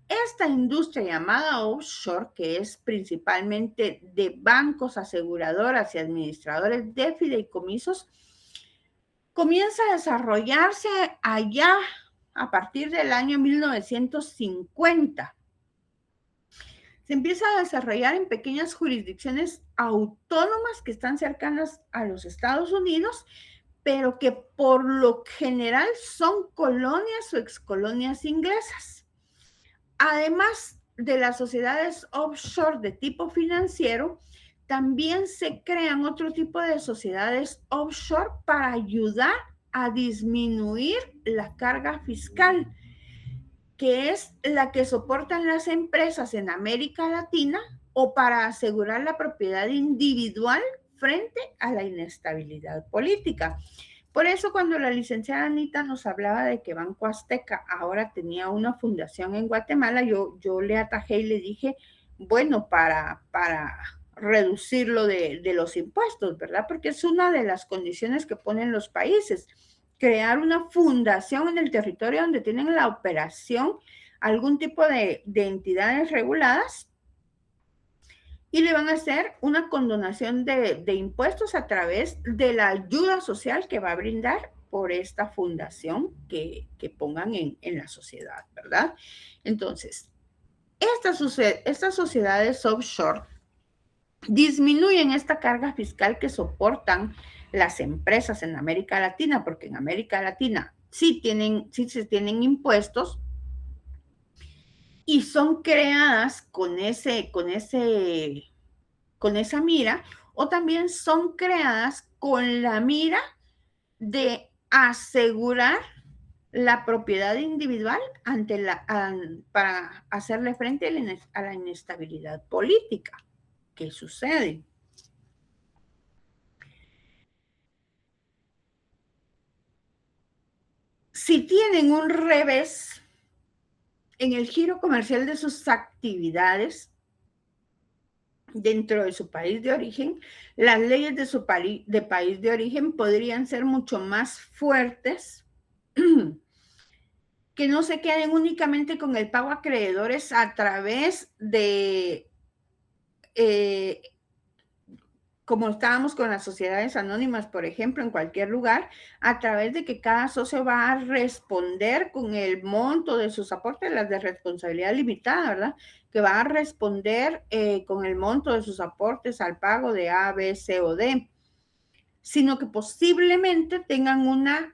esta industria llamada offshore, que es principalmente de bancos, aseguradoras y administradores de fideicomisos, comienza a desarrollarse allá a partir del año 1950. Se empieza a desarrollar en pequeñas jurisdicciones autónomas que están cercanas a los Estados Unidos, pero que por lo general son colonias o excolonias inglesas. Además de las sociedades offshore de tipo financiero, también se crean otro tipo de sociedades offshore para ayudar a disminuir la carga fiscal, que es la que soportan las empresas en América Latina o para asegurar la propiedad individual frente a la inestabilidad política. Por eso cuando la licenciada Anita nos hablaba de que Banco Azteca ahora tenía una fundación en Guatemala, yo le atajé y le dije, bueno, para reducirlo de los impuestos, ¿verdad? Porque es una de las condiciones que ponen los países, crear una fundación en el territorio donde tienen la operación algún tipo de entidades reguladas y le van a hacer una condonación de impuestos a través de la ayuda social que va a brindar por esta fundación que pongan en la sociedad, ¿verdad? Entonces, estas sociedades offshore disminuyen esta carga fiscal que soportan las empresas en América Latina, porque en América Latina sí se tienen impuestos y son creadas con esa mira, o también son creadas con la mira de asegurar la propiedad individual para hacerle frente a la inestabilidad política que sucede. Si tienen un revés en el giro comercial de sus actividades dentro de su país de origen, las leyes de su país de origen podrían ser mucho más fuertes, que no se queden únicamente con el pago a acreedores a través de, como estábamos con las sociedades anónimas, por ejemplo, en cualquier lugar, a través de que cada socio va a responder con el monto de sus aportes, las de responsabilidad limitada, ¿verdad? Que va a responder con el monto de sus aportes al pago de A, B, C o D, sino que posiblemente tengan una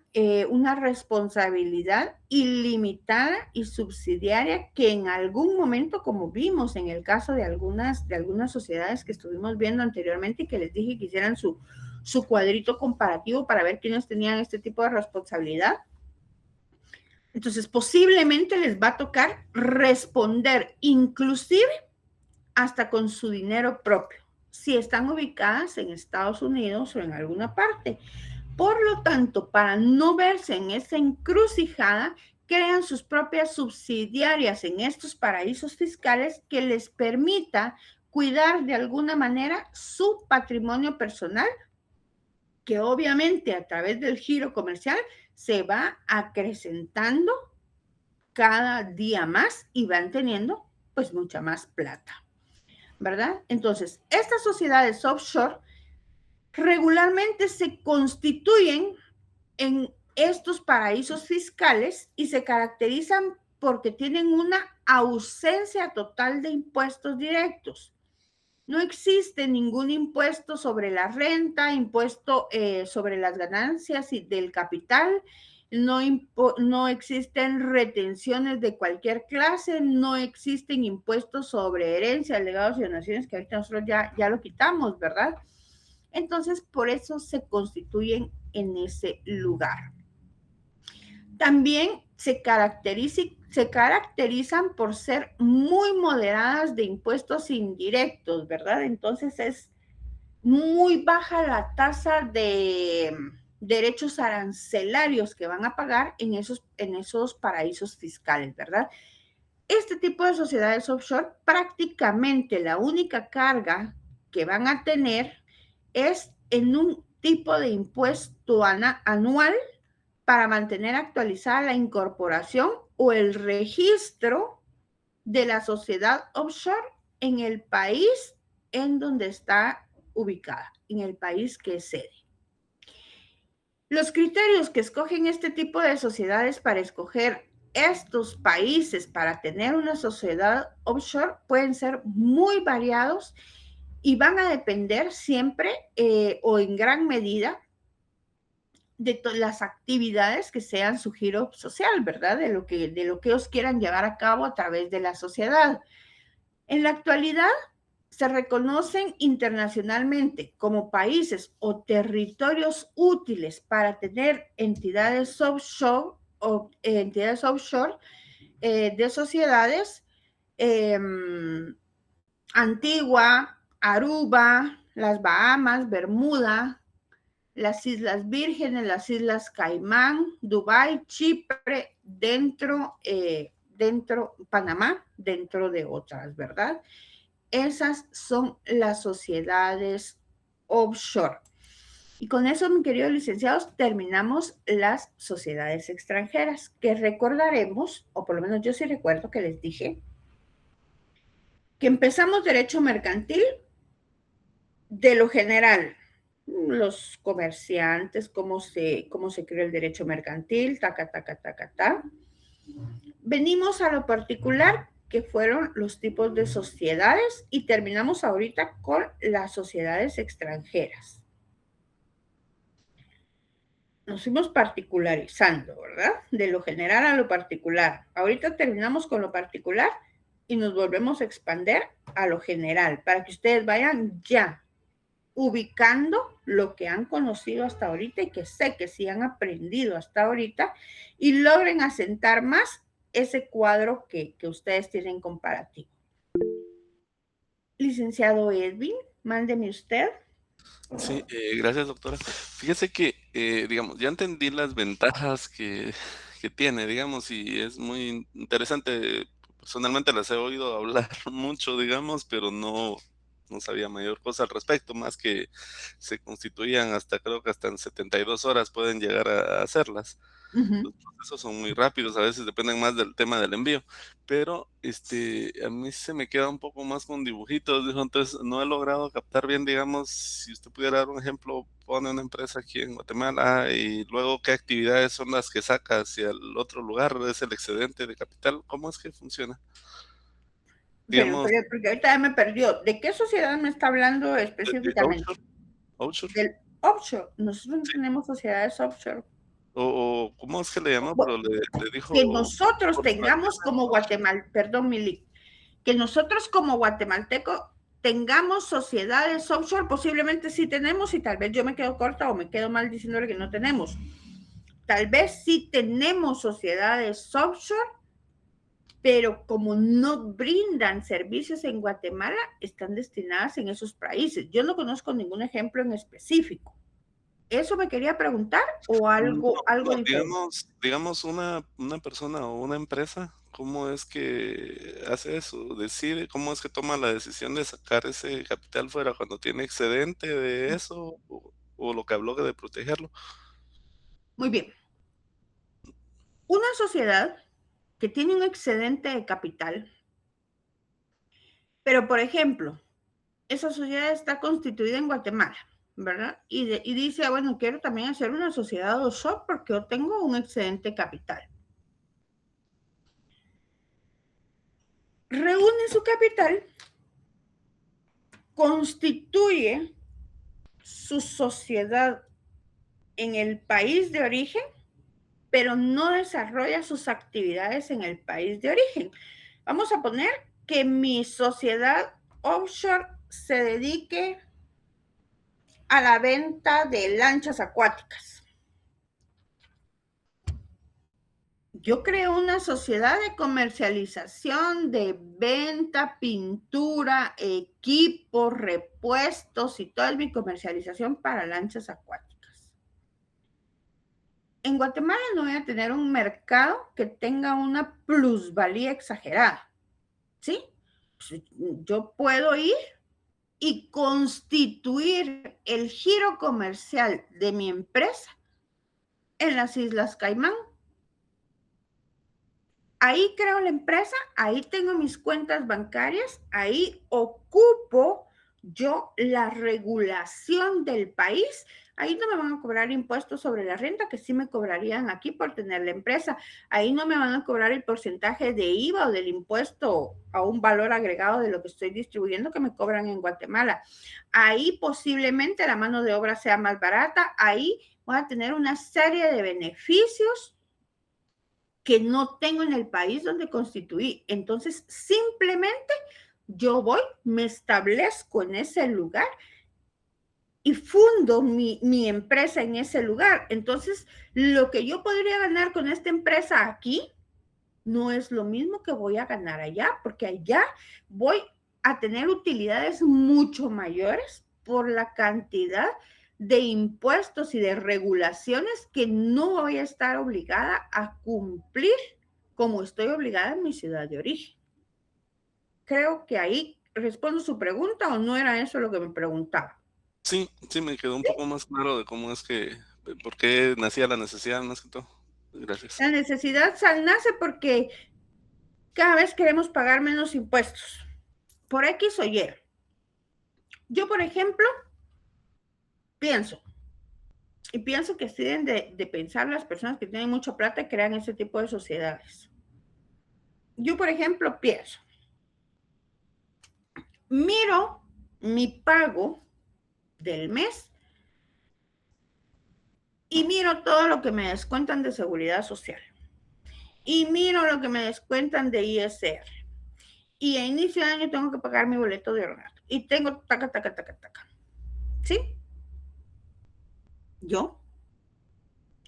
responsabilidad ilimitada y subsidiaria que en algún momento, como vimos en el caso de algunas sociedades que estuvimos viendo anteriormente y que les dije que hicieran su cuadrito comparativo para ver quiénes tenían este tipo de responsabilidad. Entonces, posiblemente les va a tocar responder inclusive hasta con su dinero propio, si están ubicadas en Estados Unidos o en alguna parte. Por lo tanto, para no verse en esa encrucijada, crean sus propias subsidiarias en estos paraísos fiscales que les permita cuidar de alguna manera su patrimonio personal, que obviamente a través del giro comercial se va acrecentando cada día más y van teniendo pues mucha más plata, ¿verdad? Entonces, estas sociedades offshore regularmente se constituyen en estos paraísos fiscales y se caracterizan porque tienen una ausencia total de impuestos directos. No existe ningún impuesto sobre la renta, impuesto sobre las ganancias y del capital, no existen retenciones de cualquier clase, no existen impuestos sobre herencia, legados y donaciones, que ahorita nosotros ya lo quitamos, ¿verdad? Entonces, por eso se constituyen en ese lugar. También se caracterizan por ser muy moderadas de impuestos indirectos, ¿verdad? Entonces es muy baja la tasa de derechos arancelarios que van a pagar en esos paraísos fiscales, ¿verdad? Este tipo de sociedades offshore, prácticamente la única carga que van a tener es en un tipo de impuesto anual para mantener actualizada la incorporación o el registro de la sociedad offshore en el país en donde está ubicada, en el país que es sede. Los criterios que escogen este tipo de sociedades para escoger estos países para tener una sociedad offshore pueden ser muy variados y van a depender siempre o en gran medida de las actividades que sean su giro social, ¿verdad? De lo que ellos quieran llevar a cabo a través de la sociedad. En la actualidad, se reconocen internacionalmente como países o territorios útiles para tener entidades offshore de sociedades, Antigua, Aruba, las Bahamas, Bermuda, las Islas Vírgenes, las Islas Caimán, Dubái, Chipre, Panamá, dentro de otras, ¿verdad? Esas son las sociedades offshore. Y con eso, mis queridos licenciados, terminamos las sociedades extranjeras, que recordaremos, o por lo menos yo sí recuerdo que les dije, que empezamos derecho mercantil de lo general, los comerciantes, cómo se creó el derecho mercantil, Venimos a lo particular, que fueron los tipos de sociedades, y terminamos ahorita con las sociedades extranjeras. Nos fuimos particularizando, ¿verdad? De lo general a lo particular. Ahorita terminamos con lo particular y nos volvemos a expandir a lo general, para que ustedes vayan ya ubicando lo que han conocido hasta ahorita y que sé que sí han aprendido hasta ahorita, y logren asentar más ese cuadro que ustedes tienen comparativo. Licenciado Edwin, mándeme usted. Sí, gracias, doctora. Fíjese que, digamos, ya entendí las ventajas que tiene, digamos, y es muy interesante. Personalmente las he oído hablar mucho, digamos, pero no sabía mayor cosa al respecto, más que se constituían hasta, creo que hasta en 72 horas pueden llegar a hacerlas. Los procesos son muy rápidos, a veces dependen más del tema del envío, pero a mí se me queda un poco más con dibujitos, dijo, entonces no he logrado captar bien, digamos, si usted pudiera dar un ejemplo, pone una empresa aquí en Guatemala y luego qué actividades son las que saca hacia el otro lugar, es el excedente de capital, ¿cómo es que funciona? Digamos, Pero porque ahorita ya me perdió. ¿De qué sociedad me está hablando de específicamente? offshore, Del offshore. Nosotros no sí, tenemos sociedades offshore. o ¿cómo es que le llamó? Pero le Que dijo nosotros tengamos corporativas. como Guatemala, perdón, Mili, que nosotros como guatemalteco tengamos sociedades offshore, posiblemente sí tenemos, y tal vez yo me quedo corta o me quedo mal diciéndole que no tenemos. Tal vez sí tenemos sociedades offshore, pero como no brindan servicios en Guatemala, están destinadas en esos países. Yo no conozco ningún ejemplo en específico. ¿Eso me quería preguntar o No, algo no, diferente? digamos una persona o una empresa, ¿cómo es que hace eso? Decide, ¿cómo es que toma la decisión de sacar ese capital fuera cuando tiene excedente de eso o lo que habló de protegerlo? Muy bien. Una sociedad que tiene un excedente de capital, pero por ejemplo, esa sociedad está constituida en Guatemala, ¿verdad? Y dice, bueno, quiero también hacer una sociedad offshore porque yo tengo un excedente capital. Reúne su capital, constituye su sociedad en el país de origen, pero no desarrolla sus actividades en el país de origen. Vamos a poner que mi sociedad offshore se dedique a la venta de lanchas acuáticas. Yo creo una sociedad de comercialización, de venta, pintura, equipos, repuestos y toda mi comercialización para lanchas acuáticas. En Guatemala no voy a tener un mercado que tenga una plusvalía exagerada, ¿sí? Yo puedo ir y constituir el giro comercial de mi empresa en las Islas Caimán. Ahí creo la empresa, ahí tengo mis cuentas bancarias, ahí ocupo yo la regulación del país. Ahí no me van a cobrar impuestos sobre la renta, que sí me cobrarían aquí por tener la empresa. Ahí no me van a cobrar el porcentaje de IVA o del impuesto a un valor agregado de lo que estoy distribuyendo que me cobran en Guatemala. Ahí posiblemente la mano de obra sea más barata. Ahí voy a tener una serie de beneficios que no tengo en el país donde constituí. Entonces, simplemente yo voy, me establezco en ese lugar y fundo mi empresa en ese lugar. Entonces, lo que yo podría ganar con esta empresa aquí no es lo mismo que voy a ganar allá, porque allá voy a tener utilidades mucho mayores por la cantidad de impuestos y de regulaciones que no voy a estar obligada a cumplir como estoy obligada en mi ciudad de origen. Creo que ahí respondo su pregunta, o no era eso lo que me preguntaba. Sí, sí, me quedó un poco más claro de cómo es por qué nacía la necesidad más que todo. Gracias. La necesidad nace porque cada vez queremos pagar menos impuestos por X o Y. Yo, por ejemplo, pienso, y pienso que así deben de pensar las personas que tienen mucha plata y crean ese tipo de sociedades. yo, por ejemplo, pienso, miro mi pago del mes y miro todo lo que me descuentan de seguridad social y miro lo que me descuentan de ISR y a inicio de año tengo que pagar mi boleto de ornato y tengo taca, taca, taca, taca. ¿Sí? Yo,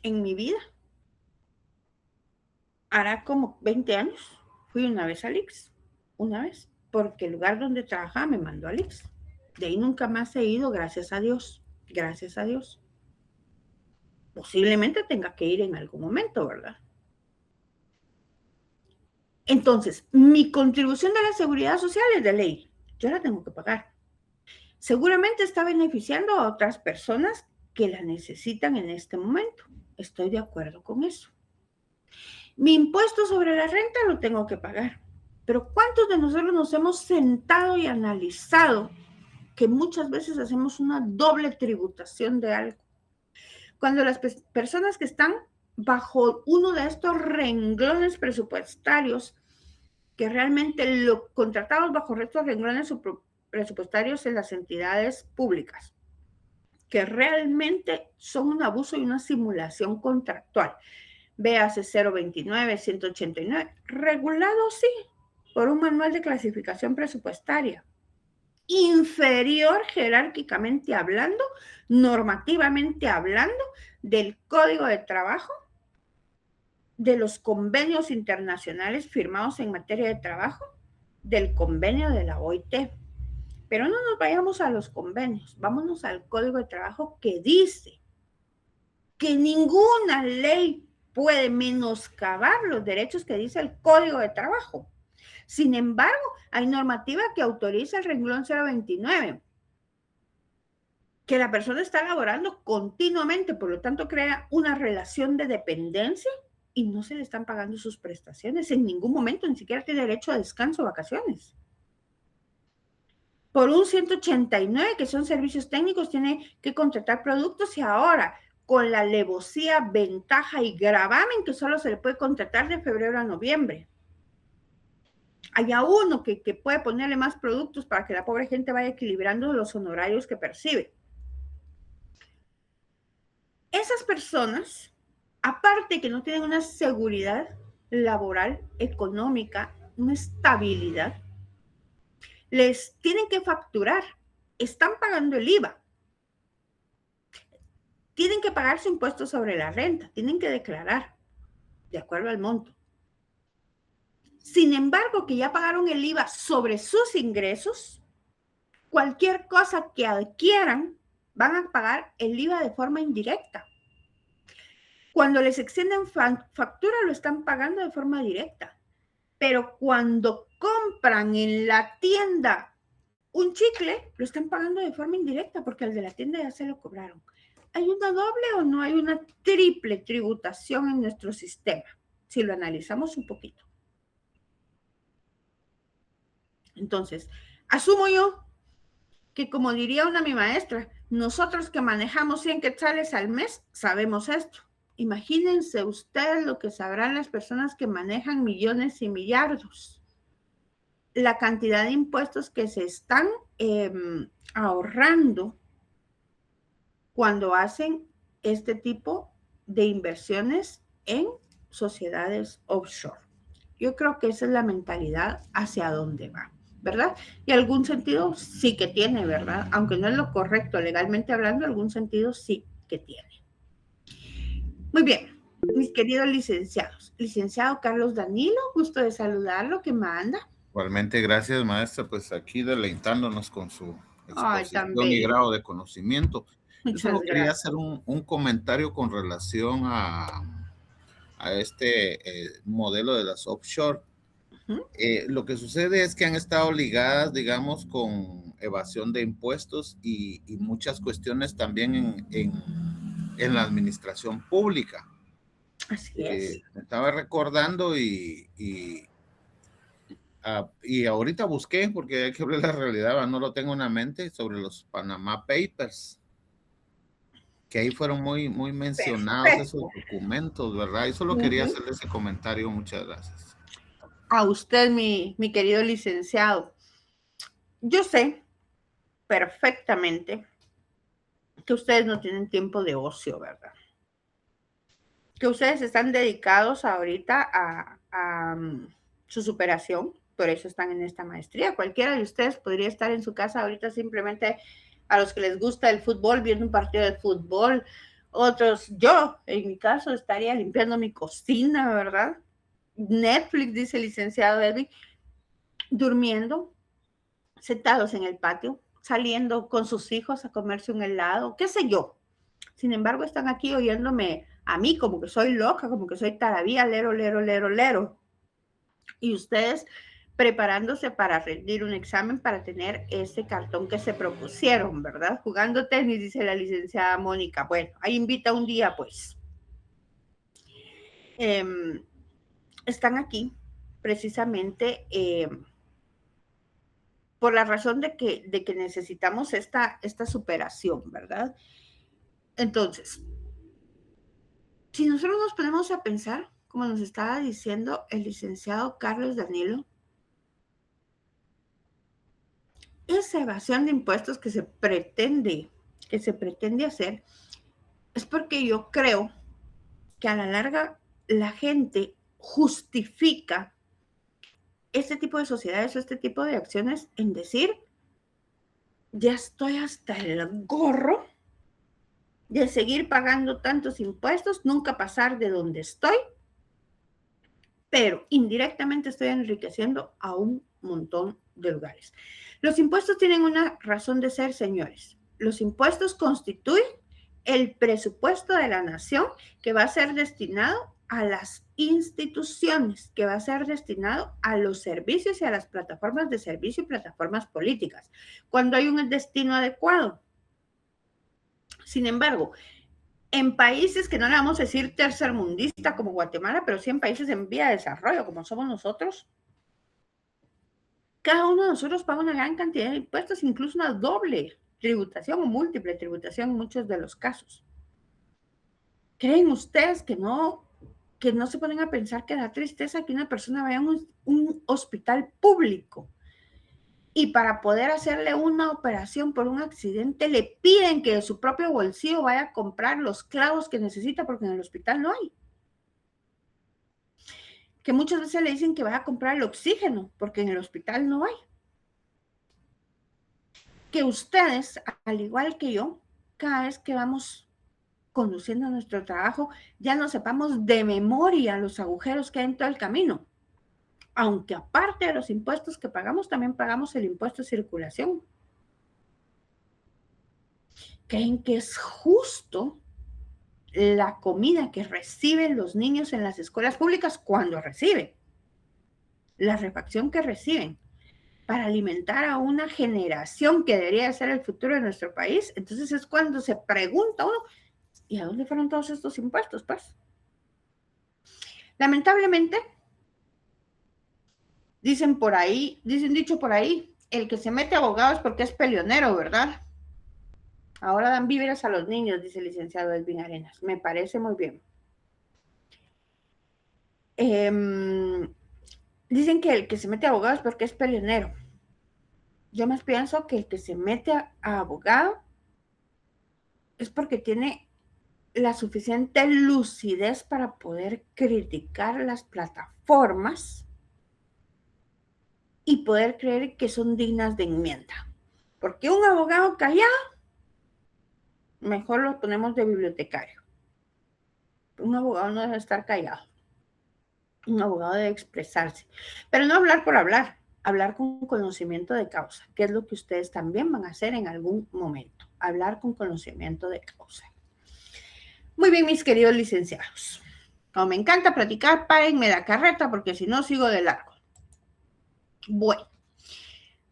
en mi vida, hará como 20 años, fui una vez al IX, una vez, porque el lugar donde trabajaba me mandó al IX. De ahí nunca más he ido, gracias a Dios, gracias a Dios. Posiblemente tenga que ir en algún momento, ¿verdad? Entonces, mi contribución de la seguridad social es de ley, yo la tengo que pagar. Seguramente está beneficiando a otras personas que la necesitan en este momento. Estoy de acuerdo con eso. Mi impuesto sobre la renta lo tengo que pagar. Pero ¿cuántos de nosotros nos hemos sentado y analizado que muchas veces hacemos una doble tributación de algo? Cuando las personas que están bajo uno de estos renglones presupuestarios, que realmente lo contratamos bajo estos renglones presupuestarios en las entidades públicas, que realmente son un abuso y una simulación contractual. Véase 029, 189, regulado sí, por un manual de clasificación presupuestaria, inferior jerárquicamente hablando, normativamente hablando, del Código de Trabajo, de los convenios internacionales firmados en materia de trabajo, del convenio de la OIT. Pero no nos vayamos a los convenios, vámonos al Código de Trabajo que dice que ninguna ley puede menoscabar los derechos que dice el Código de Trabajo. Sin embargo, hay normativa que autoriza el renglón 029, que la persona está laborando continuamente, por lo tanto crea una relación de dependencia y no se le están pagando sus prestaciones en ningún momento, ni siquiera tiene derecho a descanso o vacaciones. Por un 189, que son servicios técnicos, tiene que contratar productos y ahora con la alevosía, ventaja y gravamen que solo se le puede contratar de febrero a noviembre. Hay uno que puede ponerle más productos para que la pobre gente vaya equilibrando los honorarios que percibe. Esas personas, aparte que no tienen una seguridad laboral, económica, una estabilidad, les tienen que facturar, están pagando el IVA, tienen que pagar su impuesto sobre la renta, tienen que declarar de acuerdo al monto. Sin embargo, que ya pagaron el IVA sobre sus ingresos, cualquier cosa que adquieran, van a pagar el IVA de forma indirecta. Cuando les extienden factura, lo están pagando de forma directa. Pero cuando compran en la tienda un chicle, lo están pagando de forma indirecta porque al de la tienda ya se lo cobraron. ¿Hay una doble o no hay una triple tributación en nuestro sistema? Si lo analizamos un poquito. Entonces, asumo yo que, como diría mi maestra, nosotros que manejamos 100 quetzales al mes, sabemos esto. Imagínense ustedes lo que sabrán las personas que manejan millones y millardos. La cantidad de impuestos que se están ahorrando cuando hacen este tipo de inversiones en sociedades offshore. Yo creo que esa es la mentalidad hacia dónde va, ¿verdad? Y algún sentido sí que tiene, ¿verdad? Aunque no es lo correcto legalmente hablando, algún sentido sí que tiene. Muy bien, mis queridos licenciados. Licenciado Carlos Danilo, gusto de saludarlo, ¿qué manda? Igualmente, gracias, maestra, pues aquí deleitándonos con su exposición y grado de conocimiento. Yo solo quería hacer un comentario con relación a este modelo de las offshore. Lo que sucede es que han estado ligadas, digamos, con evasión de impuestos y muchas cuestiones también en la administración pública. Así es. Me estaba recordando y ahorita busqué, porque hay que ver la realidad, no lo tengo en la mente, sobre los Panama Papers, que ahí fueron muy mencionados esos documentos, ¿verdad? Y solo quería hacerle ese comentario. Muchas gracias. a usted, mi querido licenciado. Yo sé perfectamente que ustedes no tienen tiempo de ocio, ¿verdad? Que ustedes están dedicados ahorita a su superación, por eso están en esta maestría. Cualquiera de ustedes podría estar en su casa ahorita simplemente, a los que les gusta el fútbol, viendo un partido de fútbol. Otros, yo, en mi caso, estaría limpiando mi cocina, ¿verdad? Netflix, dice el licenciado Edwin, durmiendo, sentados en el patio, saliendo con sus hijos a comerse un helado, qué sé yo. Sin embargo, están aquí oyéndome a mí como que soy loca, como que soy tarabía, lero, lero, lero, lero. Y ustedes preparándose para rendir un examen para tener ese cartón que se propusieron, ¿verdad? Jugando tenis, dice la licenciada Mónica. Bueno, ahí invita un día, pues. Están aquí precisamente por la razón de que necesitamos esta superación, ¿verdad? Entonces, si nosotros nos ponemos a pensar, como nos estaba diciendo el licenciado Carlos Danilo, esa evasión de impuestos que se pretende hacer es porque yo creo que a la larga la gente justifica este tipo de sociedades o este tipo de acciones en decir, ya estoy hasta el gorro de seguir pagando tantos impuestos, nunca pasar de donde estoy, pero indirectamente estoy enriqueciendo a un montón de lugares. Los impuestos tienen una razón de ser, señores. Los impuestos constituyen el presupuesto de la nación que va a ser destinado a las instituciones, que va a ser destinado a los servicios y a las plataformas de servicio y plataformas políticas, cuando hay un destino adecuado. Sin embargo, en países que no le vamos a decir tercermundista como Guatemala, pero sí en países en vía de desarrollo como somos nosotros, cada uno de nosotros paga una gran cantidad de impuestos, incluso una doble tributación o múltiple tributación en muchos de los casos. ¿Creen ustedes que no se ponen a pensar que da tristeza que una persona vaya a un hospital público y para poder hacerle una operación por un accidente le piden que de su propio bolsillo vaya a comprar los clavos que necesita porque en el hospital no hay? Que muchas veces le dicen que vaya a comprar el oxígeno porque en el hospital no hay. Que ustedes, al igual que yo, cada vez que vamos conduciendo nuestro trabajo, ya no sepamos de memoria los agujeros que hay en todo el camino. Aunque aparte de los impuestos que pagamos, también pagamos el impuesto de circulación. ¿Creen que es justo la comida que reciben los niños en las escuelas públicas cuando reciben? La refacción que reciben para alimentar a una generación que debería ser el futuro de nuestro país. Entonces es cuando se pregunta uno, ¿y a dónde fueron todos estos impuestos? Pues, lamentablemente, dicen dicho por ahí, el que se mete abogado es porque es peleonero, ¿verdad? Ahora dan víveres a los niños, dice el licenciado Edwin Arenas. Me parece muy bien. Dicen que el que se mete a abogado es porque es peleonero. Yo más pienso que el que se mete a abogado es porque tiene la suficiente lucidez para poder criticar las plataformas y poder creer que son dignas de enmienda. Porque un abogado callado, mejor lo ponemos de bibliotecario. Un abogado no debe estar callado. Un abogado debe expresarse. Pero no hablar por hablar, hablar con conocimiento de causa, que es lo que ustedes también van a hacer en algún momento. Hablar con conocimiento de causa. Muy bien, mis queridos licenciados. Como me encanta platicar, párenme la carreta porque si no sigo de largo. Bueno,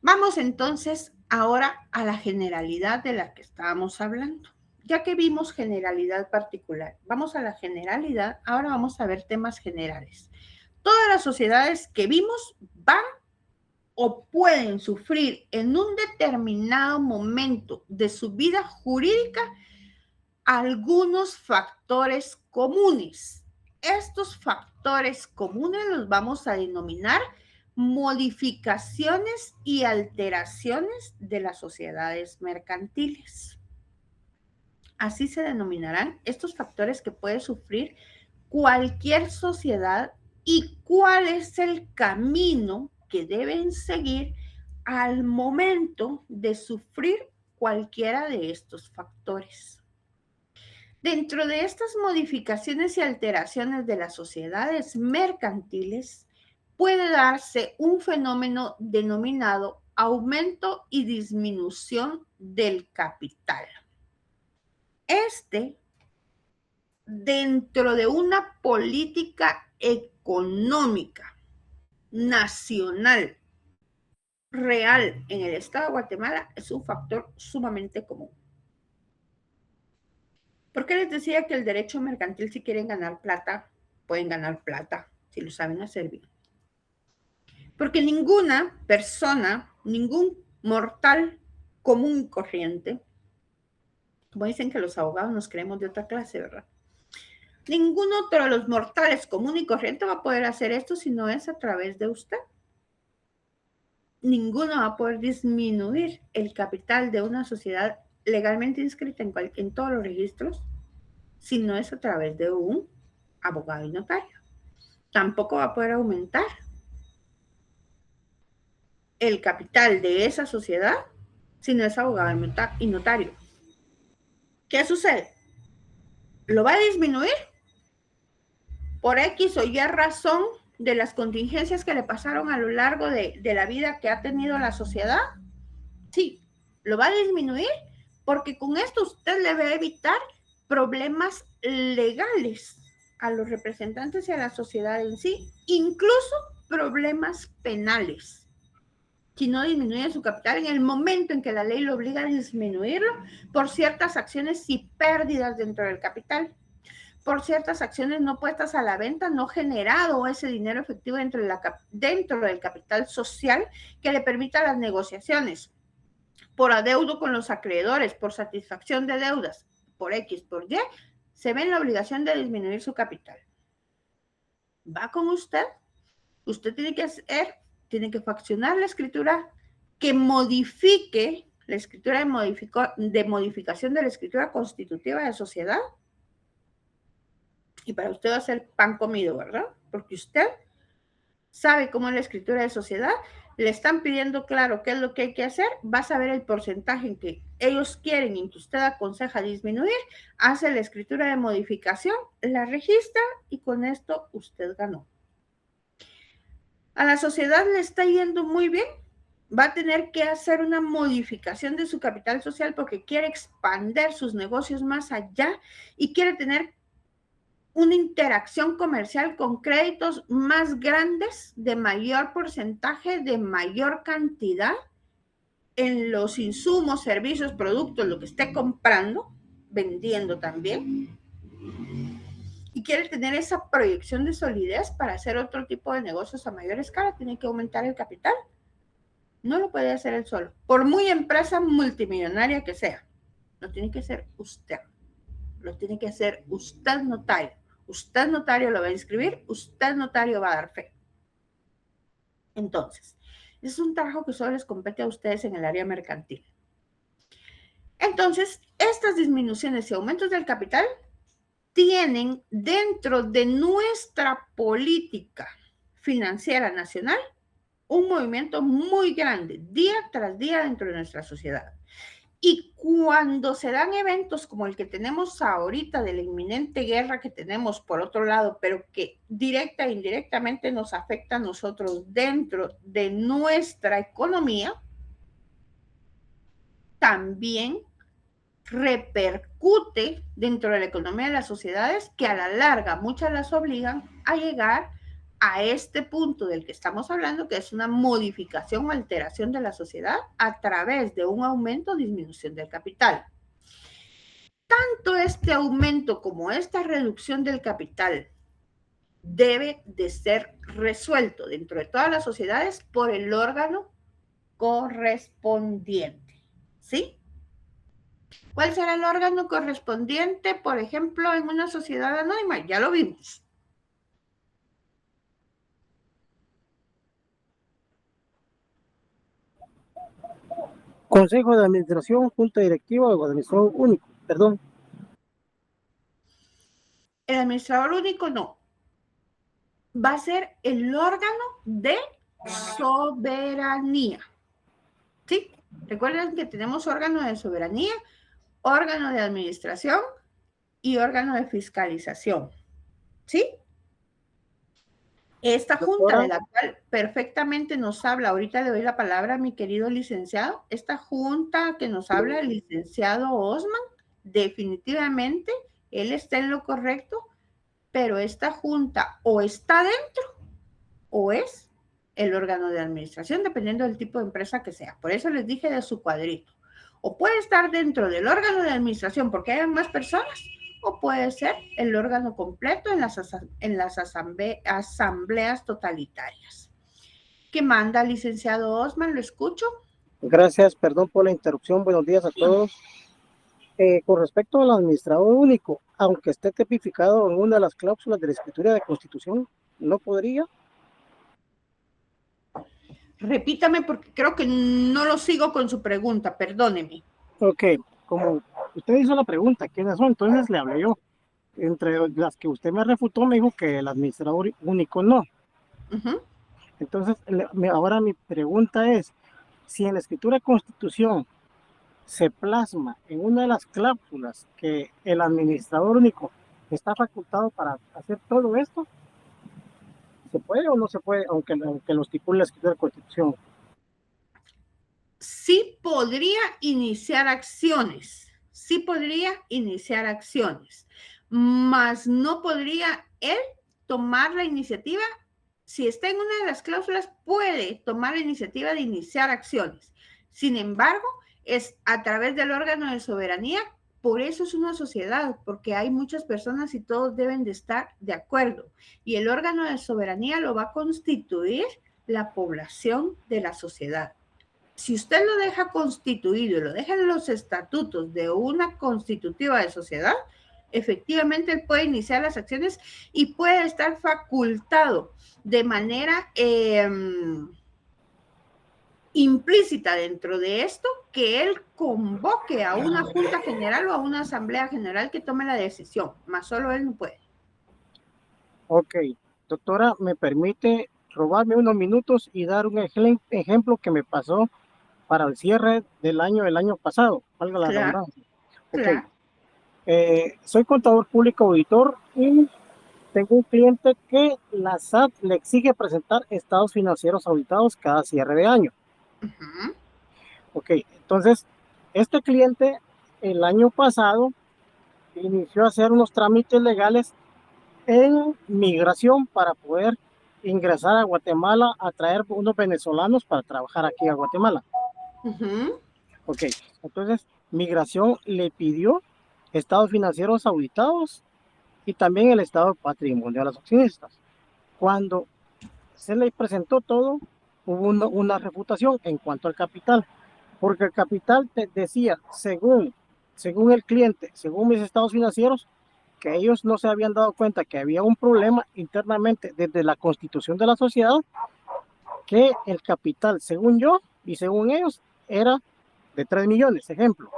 vamos entonces ahora a la generalidad de la que estábamos hablando. Ya que vimos generalidad particular, vamos a la generalidad, ahora vamos a ver temas generales. Todas las sociedades que vimos van o pueden sufrir en un determinado momento de su vida jurídica algunos factores comunes. estos factores comunes los vamos a denominar modificaciones y alteraciones de las sociedades mercantiles. Así se denominarán estos factores que puede sufrir cualquier sociedad y cuál es el camino que deben seguir al momento de sufrir cualquiera de estos factores. Dentro de estas modificaciones y alteraciones de las sociedades mercantiles puede darse un fenómeno denominado aumento y disminución del capital. Dentro de una política económica nacional real en el estado de Guatemala es un factor sumamente común. ¿Por qué les decía que el derecho mercantil, si quieren ganar plata, pueden ganar plata si lo saben hacer bien? Porque ninguna persona, ningún mortal común y corriente, como dicen que los abogados nos creemos de otra clase, ¿verdad? Ningún otro de los mortales común y corriente va a poder hacer esto si no es a través de usted. Ninguno va a poder disminuir el capital de una sociedad legalmente inscrita en todos los registros si no es a través de un abogado y notario. Tampoco va a poder aumentar el capital de esa sociedad si no es abogado y notario. ¿Qué sucede? ¿Lo va a disminuir? Por X o Y razón de las contingencias que le pasaron a lo largo de la vida que ha tenido la sociedad. Sí, lo va a disminuir porque con esto usted le va a evitar problemas legales a los representantes y a la sociedad en sí, incluso problemas penales. Si no disminuye su capital en el momento en que la ley lo obliga a disminuirlo por ciertas acciones y pérdidas dentro del capital, por ciertas acciones no puestas a la venta, no generado ese dinero efectivo dentro del capital social que le permita las negociaciones, por adeudo con los acreedores, por satisfacción de deudas, por X, por Y, se ve en la obligación de disminuir su capital. ¿Va con usted? Usted tiene que faccionar la escritura que modifique la escritura de modificación de la escritura constitutiva de sociedad. Y para usted va a ser pan comido, ¿verdad? Porque usted sabe cómo es la escritura de sociedad, le están pidiendo claro qué es lo que hay que hacer, va a saber el porcentaje en que ellos quieren y que usted aconseja disminuir, hace la escritura de modificación, la registra y con esto usted ganó. A la sociedad le está yendo muy bien, va a tener que hacer una modificación de su capital social porque quiere expandir sus negocios más allá y quiere tener una interacción comercial con créditos más grandes, de mayor porcentaje, de mayor cantidad en los insumos, servicios, productos, lo que esté comprando, vendiendo también. Y quiere tener esa proyección de solidez para hacer otro tipo de negocios a mayor escala, tiene que aumentar el capital. No lo puede hacer él solo, por muy empresa multimillonaria que sea. Lo tiene que hacer usted. Lo tiene que hacer usted notario. Usted notario lo va a inscribir, usted notario va a dar fe. Entonces, es un trabajo que solo les compete a ustedes en el área mercantil. Entonces, estas disminuciones y aumentos del capital tienen dentro de nuestra política financiera nacional un movimiento muy grande, día tras día dentro de nuestra sociedad. Y cuando se dan eventos como el que tenemos ahorita de la inminente guerra que tenemos por otro lado, pero que directa e indirectamente nos afecta a nosotros dentro de nuestra economía, también repercute dentro de la economía de las sociedades que a la larga muchas las obligan a llegar a este punto del que estamos hablando, que es una modificación o alteración de la sociedad a través de un aumento o disminución del capital. Tanto este aumento como esta reducción del capital debe de ser resuelto dentro de todas las sociedades por el órgano correspondiente, ¿sí? ¿Cuál será el órgano correspondiente, por ejemplo, en una sociedad anónima? Ya lo vimos. Consejo de Administración, Junta Directiva o Administrador Único, perdón. El administrador único no. Va a ser el órgano de soberanía. ¿Sí? Recuerden que tenemos órgano de soberanía, órgano de administración y órgano de fiscalización. ¿Sí? Esta junta de la cual perfectamente nos habla, ahorita le doy la palabra a mi querido licenciado, esta junta que nos habla el licenciado Osman, definitivamente él está en lo correcto, pero esta junta o está dentro o es el órgano de administración, dependiendo del tipo de empresa que sea. Por eso les dije de su cuadrito. O puede estar dentro del órgano de administración porque hay más personas, o puede ser el órgano completo en las asambleas totalitarias. ¿Qué manda, licenciado Osman? ¿Lo escucho? Gracias, perdón por la interrupción. Buenos días a todos. Con respecto al administrador único, aunque esté tipificado en una de las cláusulas de la escritura de Constitución, ¿no podría? Repítame porque creo que no lo sigo con su pregunta, perdóneme. Ok, como usted hizo la pregunta, ¿quiénes son? Entonces le hablé yo. Entre las que usted me refutó, me dijo que el administrador único no. Entonces, ahora mi pregunta es, si en la escritura de Constitución se plasma en una de las cláusulas que el administrador único está facultado para hacer todo esto, ¿se puede o no se puede, aunque lo estipule la escritura de Constitución? Sí podría iniciar acciones, mas no podría él tomar la iniciativa. Si está en una de las cláusulas, puede tomar la iniciativa de iniciar acciones. Sin embargo, es a través del órgano de soberanía. Por eso es una sociedad, porque hay muchas personas y todos deben de estar de acuerdo. Y el órgano de soberanía lo va a constituir la población de la sociedad. Si usted lo deja constituido y lo deja en los estatutos de una constitutiva de sociedad, efectivamente él puede iniciar las acciones y puede estar facultado de manera implícita dentro de esto que él convoque a una junta general o a una asamblea general que tome la decisión, más solo él no puede. Ok, doctora, ¿me permite robarme unos minutos y dar un ejemplo que me pasó para el cierre del año pasado? Valga la redundancia. Claro. Soy contador público auditor y tengo un cliente que la SAT le exige presentar estados financieros auditados cada cierre de año. Ok, entonces este cliente el año pasado inició a hacer unos trámites legales en migración para poder ingresar a Guatemala, a traer unos venezolanos para trabajar aquí a Guatemala. Ok, entonces migración le pidió estados financieros auditados y también el estado de patrimonio a los accionistas. Cuando se le presentó todo, hubo una refutación en cuanto al capital, porque el capital decía, según el cliente, según mis estados financieros, que ellos no se habían dado cuenta que había un problema internamente desde la constitución de la sociedad, que el capital, según yo y según ellos, era de 3 millones, ejemplo,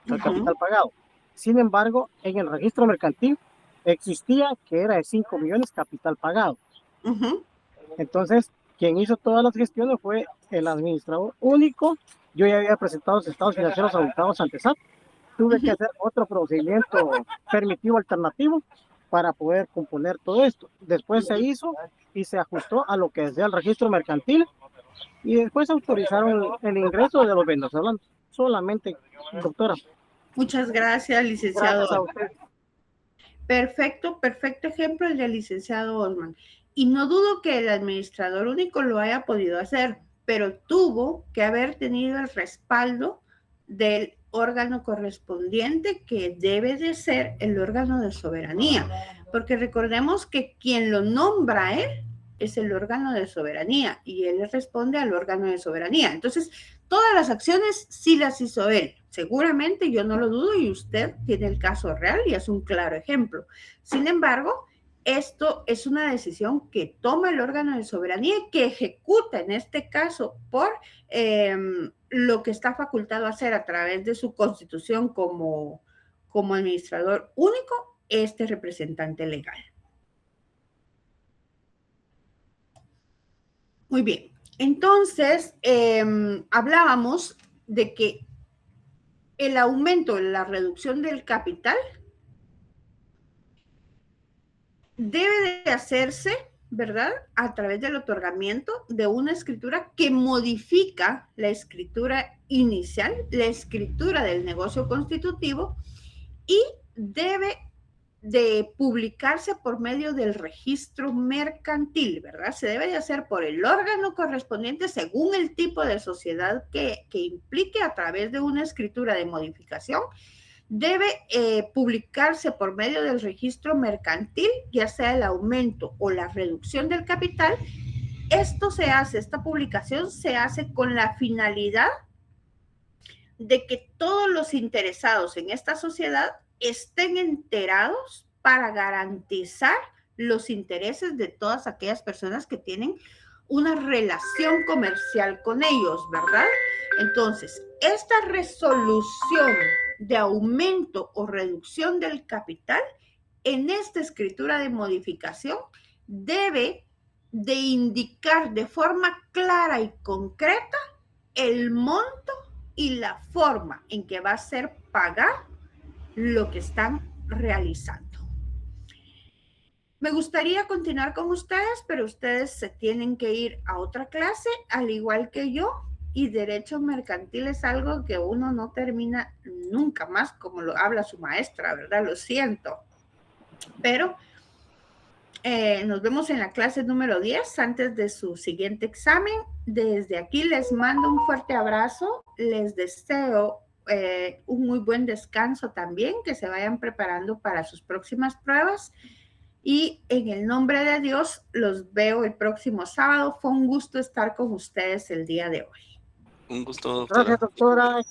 el capital pagado. Sin embargo, en el registro mercantil existía que era de 5 millones capital pagado. Entonces, quien hizo todas las gestiones fue el administrador único. Yo ya había presentado los estados financieros auditados ante SAT. Tuve que hacer otro procedimiento permitivo alternativo para poder componer todo esto. Después se hizo y se ajustó a lo que decía el registro mercantil y después autorizaron el ingreso de los venezolanos. Solamente, doctora. Muchas gracias, licenciado. Gracias a usted. Perfecto ejemplo el del licenciado Osman. Y no dudo que el administrador único lo haya podido hacer, pero tuvo que haber tenido el respaldo del órgano correspondiente, que debe de ser el órgano de soberanía, porque recordemos que quien lo nombra él es el órgano de soberanía y él le responde al órgano de soberanía. Entonces, todas las acciones sí las hizo él. Seguramente, yo no lo dudo, y usted tiene el caso real y es un claro ejemplo. Sin embargo, esto es una decisión que toma el órgano de soberanía y que ejecuta, en este caso, por lo que está facultado a hacer a través de su constitución como administrador único este representante legal. Muy bien, entonces hablábamos de que el aumento, la reducción del capital debe de hacerse, ¿verdad?, a través del otorgamiento de una escritura que modifica la escritura inicial, la escritura del negocio constitutivo, y debe de publicarse por medio del registro mercantil, ¿verdad? Se debe de hacer por el órgano correspondiente según el tipo de sociedad que implique a través de una escritura de modificación. Debe publicarse por medio del registro mercantil, ya sea el aumento o la reducción del capital. Esta publicación se hace con la finalidad de que todos los interesados en esta sociedad estén enterados para garantizar los intereses de todas aquellas personas que tienen una relación comercial con ellos, ¿verdad? Entonces, esta resolución de aumento o reducción del capital en esta escritura de modificación debe de indicar de forma clara y concreta el monto y la forma en que va a ser pagar lo que están realizando. Me gustaría continuar con ustedes, pero ustedes se tienen que ir a otra clase, al igual que yo, y derecho mercantil es algo que uno no termina nunca más, como lo habla su maestra, ¿verdad? Lo siento. Pero nos vemos en la clase número 10, antes de su siguiente examen. Desde aquí les mando un fuerte abrazo, les deseo un muy buen descanso también, que se vayan preparando para sus próximas pruebas, y en el nombre de Dios los veo el próximo sábado. Fue un gusto estar con ustedes el día de hoy. Un gusto, doctora. Gracias, doctora.